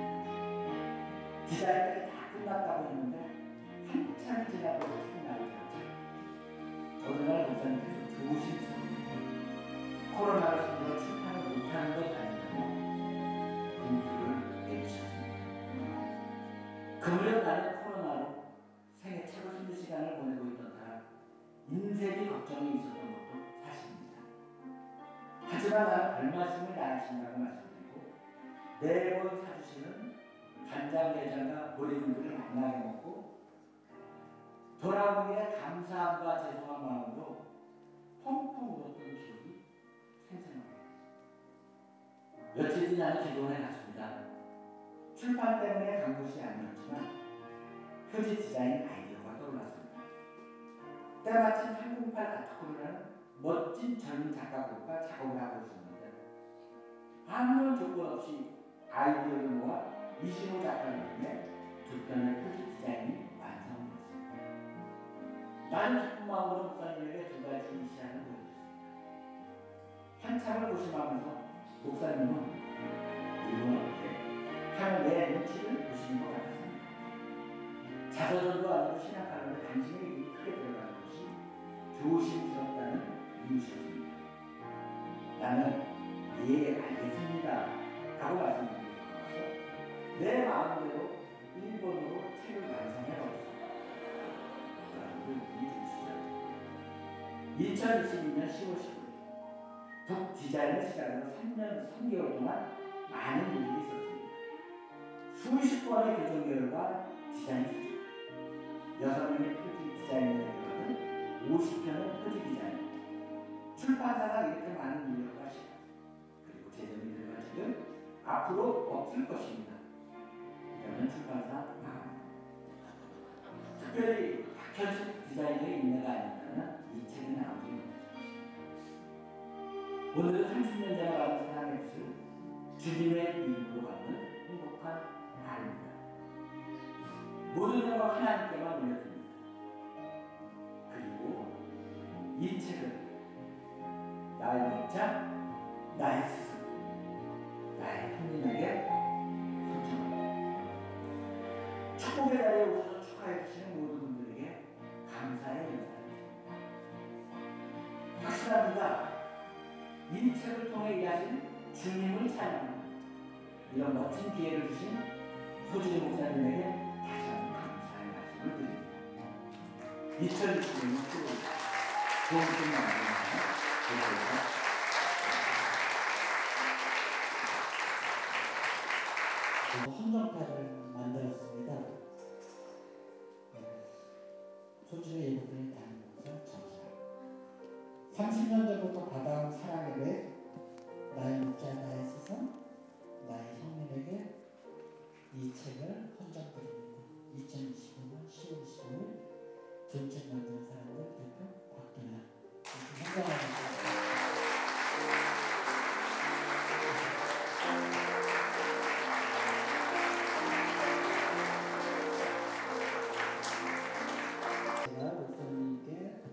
F: 디자인이 다 끝났다고 했는데 한참 지나도 책이 나오지 않자. 어느 날 목사님께서 조심스럽게 코로나로 힘들어 출판을 못하는 것 아니냐고 분투를 내주셨습니다. 그 무렵 나는 코로나로 생애 최고 힘든 시간을 보내고 있던 사람, 인생이 걱정이 있었던 것도 사실입니다. 하지만 나는 별말씀을 나누신다고 말씀드리고 매번 사주시는 간장게장과 보리분들을 만나게 먹고 돌아오는 길에 감사함과 죄송한 마음으로 펑펑 울었던 기억이 생생합니다. 며칠 뒤 나는 기도원에 갔습니다. 출판 때문에 간 곳이 아니었지만 표지 디자인 아이디어가 떠올랐습니다. 때마침 308 가토코리라는 멋진 젊은 작가들과 작업을 하고 있었는데 아무런 조건 없이 아이디어를 모아 이신호 작가를 통해 두 편의 표지 디자인이 완성됐습니다. 나는 기쁜 마음으로 목사님에게 두 가지 시안을 보여줬습니다. 한참을 고심하면서 목사님은 이건 어때? 하는 내 눈치를 보시는 것 같았습니다. 자서전도 아니고 신학관으로 당신의 입이 크게 들어가는 것이 조심스럽다는 이유셨습니다. 나는 예 알겠습니다 하고 말씀드리고 나서 내 마음대로 일본어로 책을 완성해 버렸습니다. 그런데 이 2022년 10월 15일 독 디자인을 시작으로 3년 3개월 동안 많은 일이 있었습니다. 수십 번의 교정 교육과 디자인 수준, 6명의 표지 디자인을 해결하는 50편의 표지 디자인, 출판사가 이렇게 많은 노력과 시간, 그리고 재정이 들어간 책은 앞으로 없을 것입니다. 이러면 출판사 나갑니다. 특별히 박현식 디자이너의 인내가 아니었다면 이 책이 나오지 못했습니다. 오늘은 30년 전에 받은 사랑의 뜻을 주님의 이름으로 받는 행복한 날입니다. 모든 영광 하나님께만 올려드립니다. 그리고 이 책은 나의 목자, 나의 스승, 나의 형님에게 선정합니다. 축복의 자리에 오셔서 축하해 주시는 모든 분들에게 감사의 인사드립니다. 확실합니다. 이 책을 통해 일하신 주님을 찬양하는 이런 멋진 기회를 주신 소진희 목사님에게 다시 한번 감사의 말씀을 드립니다. 2020년은 또 좋은 일 만나는
D: 헌정파를 만들었습니다. 소중히 예고편이 다니면서 전시를 30년 전부터 받아온 사랑의 배, 나의 목자 나의 세상, 나의 형님에게 이 책을 헌정드립니다. 2025년 10월 15일 존책 만든 사람들 대표 박도현 헌정하겠습니다. 제가 목사님께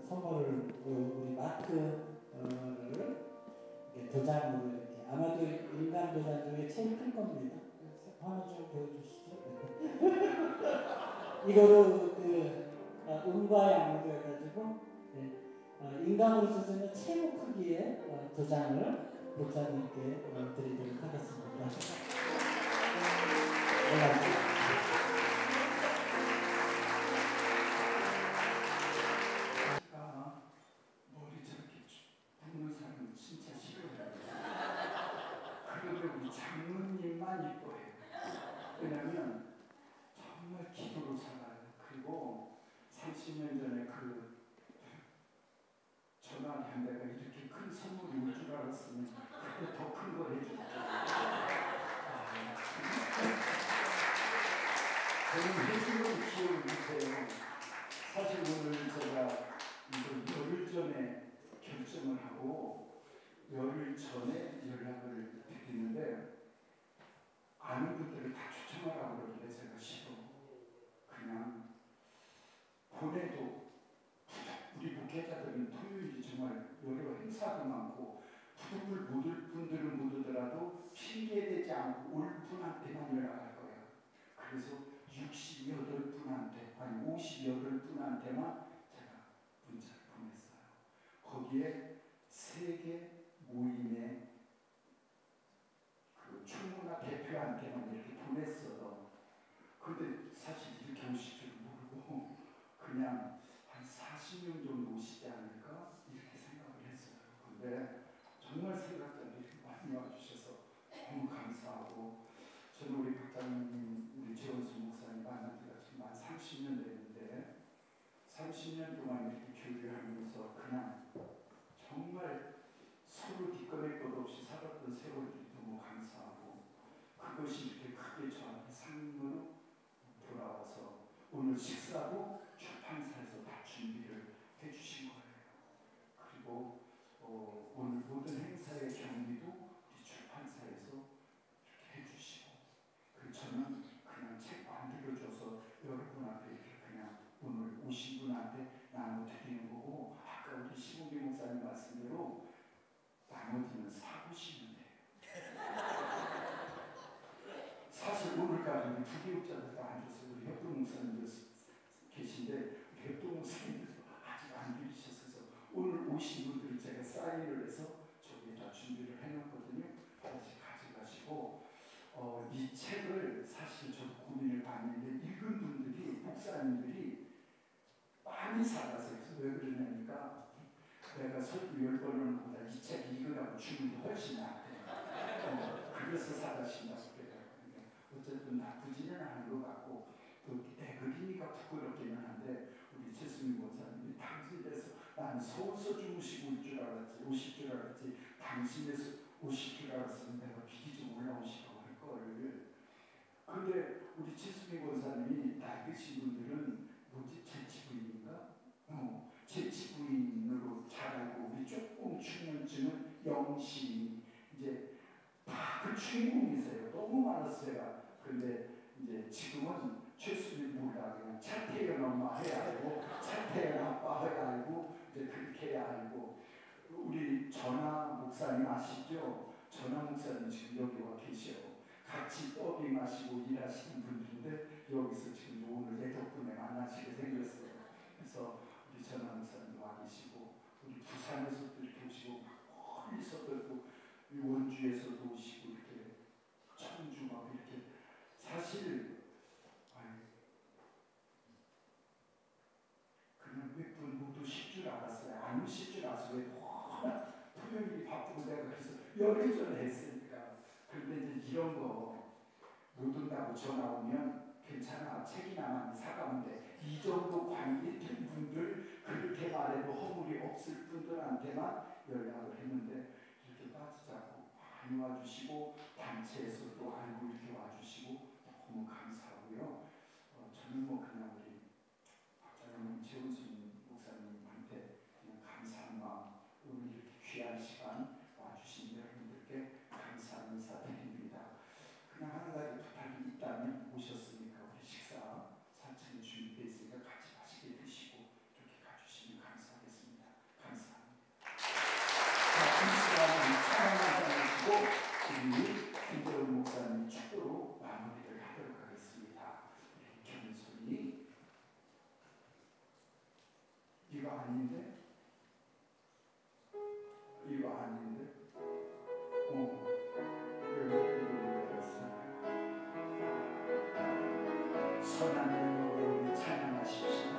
D: 선물을 우리 마크를 도장으로 이렇게 아마도 인간 도장 중에 제일 클 겁니다. 하나 좀 보여주시죠. 이거로 음과 양으로 해가지고 인간으로 쓰는 최고 크기의 도장을 목사님께 드리도록 하겠습니다.
B: 머리 저렇게 붓는 사람은 진짜 싫어요. 그런데 우리 장로님만 이뻐해요. 왜냐면 정말 기도로 살아요. 그리고 30년 전에 그 전화기 한 대가 이렇게 큰 선물이 올 줄 알았으면 그때 더 큰 거 해줄 거예요. 저는 해주는 기억을 못해요. 사실 오늘 제가 이거 열흘 전에 결정을 하고 열흘 전에 연락을 드리는데 아는 분들을 다 추천하라고 그러길래 제가 싫어. 그냥 보내도 우리 목회자들은 토요일이 정말 여러 행사도 많고 부득불 못 올 분들은 못 오더라도 핑계대지 않고 올 분한테만 연락할 거예요. 그래서 68분한테 아니 58분한테만 제가 문자를 보냈어요. 거기에 세계 모임의 그 총무나 대표한테만 이렇게 보냈어요. 근데 사실 이렇게 오실 줄 모르고 그냥 한 40명 정도 오시지 않을까 이렇게 생각을 했어요. 근데 정말 생각보다 이렇게 많이 와주셔서 너무 감사하고 저는 우리 박장님, 우리 최원수 목사님 만난 지가 지금 한 30년 됐는데 30년 동안 이렇게 교류하면서 그냥 정말 서로 뒷거릴 것 없이 살았던 세월들이 너무 감사하고 그것이 이렇게 크게 저한테 상으로 돌아와서 오늘 식사도 출판사에서 다 준비를 해주신 거예요. 그리고 오늘 모든 행사의 경비도 우리 출판사에서 이렇게 해주시고 그리고 저는 그냥 책 만들어줘서 여러분 앞에 이렇게 그냥 오늘 오신 분한테 나눠드리는 거고 아까 우리 시국기 목사님 말씀대로 나머지는 사보시면 돼요. 사실 오늘까지 우리 부교육자들도 앉아서 우리 협동 목사님들 계신데 우리 협동 목사님들도 아직 안 들으셨어서 오늘 오신 분들을 제가 사인을 해서 저기에다 준비를 해놨거든요. 다시 가져가시고 이 책을 사실 저 고민을 많이 했는데 읽은 분들이 목사님들이 많이 사가서 왜 그러냐니까 내가 설교 10번을 보다 이 책 읽으라고 주는 게 훨씬 낫대. 그래서 사가신다고 그래요. 어쨌든 나쁘지는 않은 것 같고 또 내 그리니까 부끄럽기는 한데 우리 최수민 목사님이 당신에서 나는 서울서 주무시고 오실 줄 알았지 당신에서 오실 줄 알았으면 내가 비기 좀 올라오시라고 할 거를. 근데 우리 최수민 목사님이 나이 드신 분들은 뭐지 재치부인인가? 재치부인으로 잘 알고 우리 조금 충혈증은 영시 이제 다 그 주인공이세요. 너무 많았어요. 근데 이제 지금은 최수민 몰라 그냥 차태현 엄마 해야 알고 차태현 아빠 해야 알고 이제 그렇게 해야 알고 우리 전하 목사님 아시죠? 전하 목사님 지금 여기 와 계셔. 같이 더빙 하시고 일하시는 분들인데 여기서 지금 오늘 내 덕분에 만나시게 생겼어요. 그래서 우리 전하 목사님도 와 계시고 우리 부산에서도 이렇게 오시고 멀리서도 우리 원주에서도 오시고 이렇게 청주 막 이렇게 사실 그냥 몇 분 모두 쉴 줄 알았어요. 안 오실 줄 알았어요. 왜 워낙 토요일이 바쁘고 내가 그래서 열흘 전에 했으니까. 그런데 이제 이런 거 못 온다고 전화 오면 괜찮아. 책이나 많이 사가는데 이 정도 관계된 분들 그렇게 말해도 허물이 없을 분들한테만 연락을 했는데 이렇게 빠지자고 많이 와주시고 단체에서도 알고 이렇게 와주시고 너무 감사하고요. 저는 뭐 그냥 우리 박찬영 최은순 목사님한테 그냥 감사한 마음 오늘 이렇게 귀한 시간 와주신 여러분들께 감사한 인사드립니다. 그냥 한 가지 부탁이 있다면 오셨으니까 우리 식사 4층에 준비되어 있으니까 같이 맛있게 드시고 이렇게 가주시면 감사하겠습니다. 감사합니다. 자, 이 시간은 찬양하시고 우리 김재훈 목사님 축도로 마무리를 하도록 하겠습니다. 우리 겸손히 이거 아닌데? 이거 아닌데? 선한 능력으로 우리 찬양하십시다.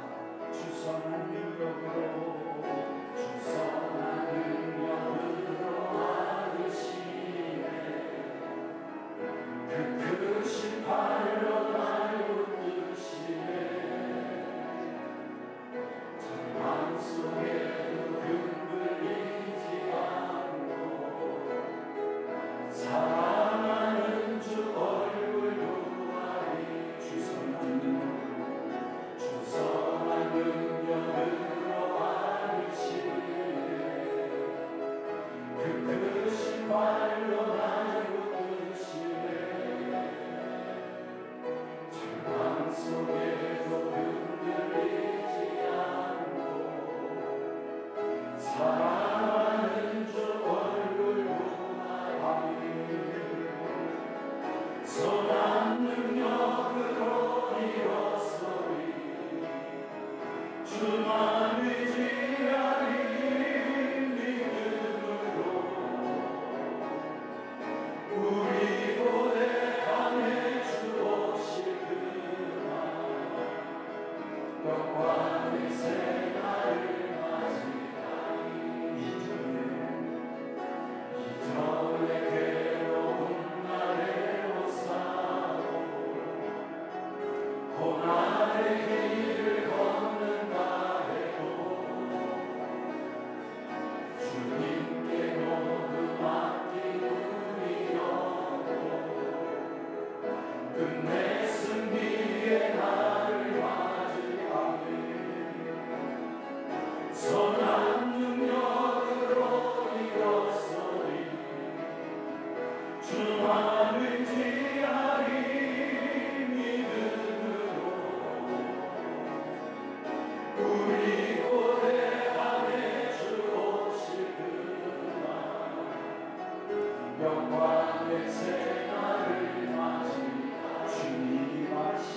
B: 주 선한 능력으로 주 선한 능력으로 와주시네. 그 크신 발로 날 붙드시네. 절망 속에도 흔들리지 않고 사랑하는 주 얼굴 보아리. 주 선한 능력으로 와주시네. 그 크신 발로 날 붙드시네. 절망 속에도 흔들리지 않고 사랑하는 주 얼굴 보아리. 선한 능력으로 일어서리. 주만 의지하리. 믿음으로 우리 고대함에 주 오실 그날 영광의 새날을 맞이하리. 이전의 괴로운 날에 오사오 고난의 길을 걷는다 해도 주님께 모두 맡기우리여. 끝내 승리의 날을 맞이하리. 선한 능력으로 일어서리. 주만 의지하리. 믿음으로 우리 고대함에 주 오실 그날 영광의 새날을 맞이하리. 주님 하신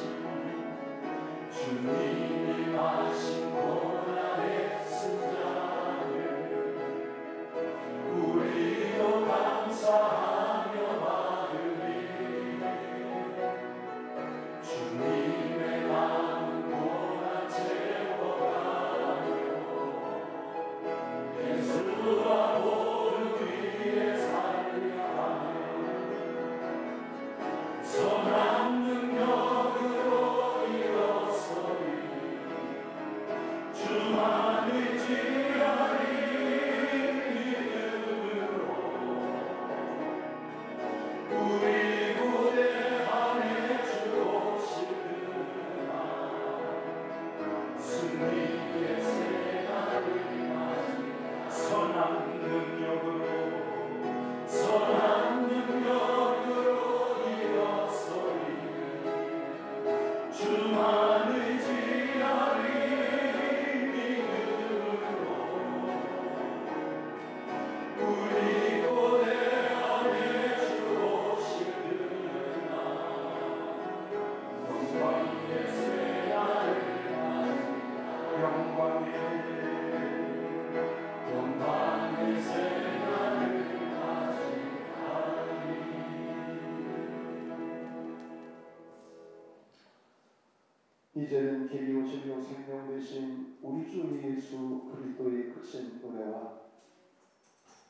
H: 이제는 길이요 진리요 생명 되신 우리 주 예수 그리스도의 크신 은혜와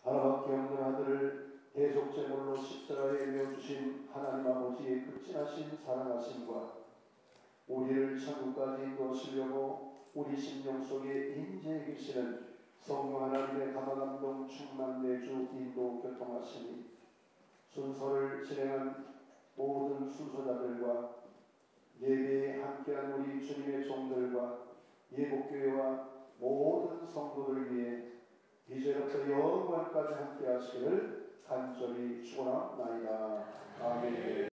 H: 하나밖에 없는 아들을 대속제물로 십자가에 내어주신 하나님 아버지의 극진하신 사랑하심과 우리를 천국까지 인도하시려고 우리 심령 속에 임재해 계시는 성령 하나님의 감화감동 충만 내주 인도 교통하시니 순서를 진행한 모든 순서자들과 예배에 함께한 우리 주님의 종들과 예복교회와 모든 성도를 위해 이제부터 영원까지 함께 하시기를 간절히 축원합니다. 아멘.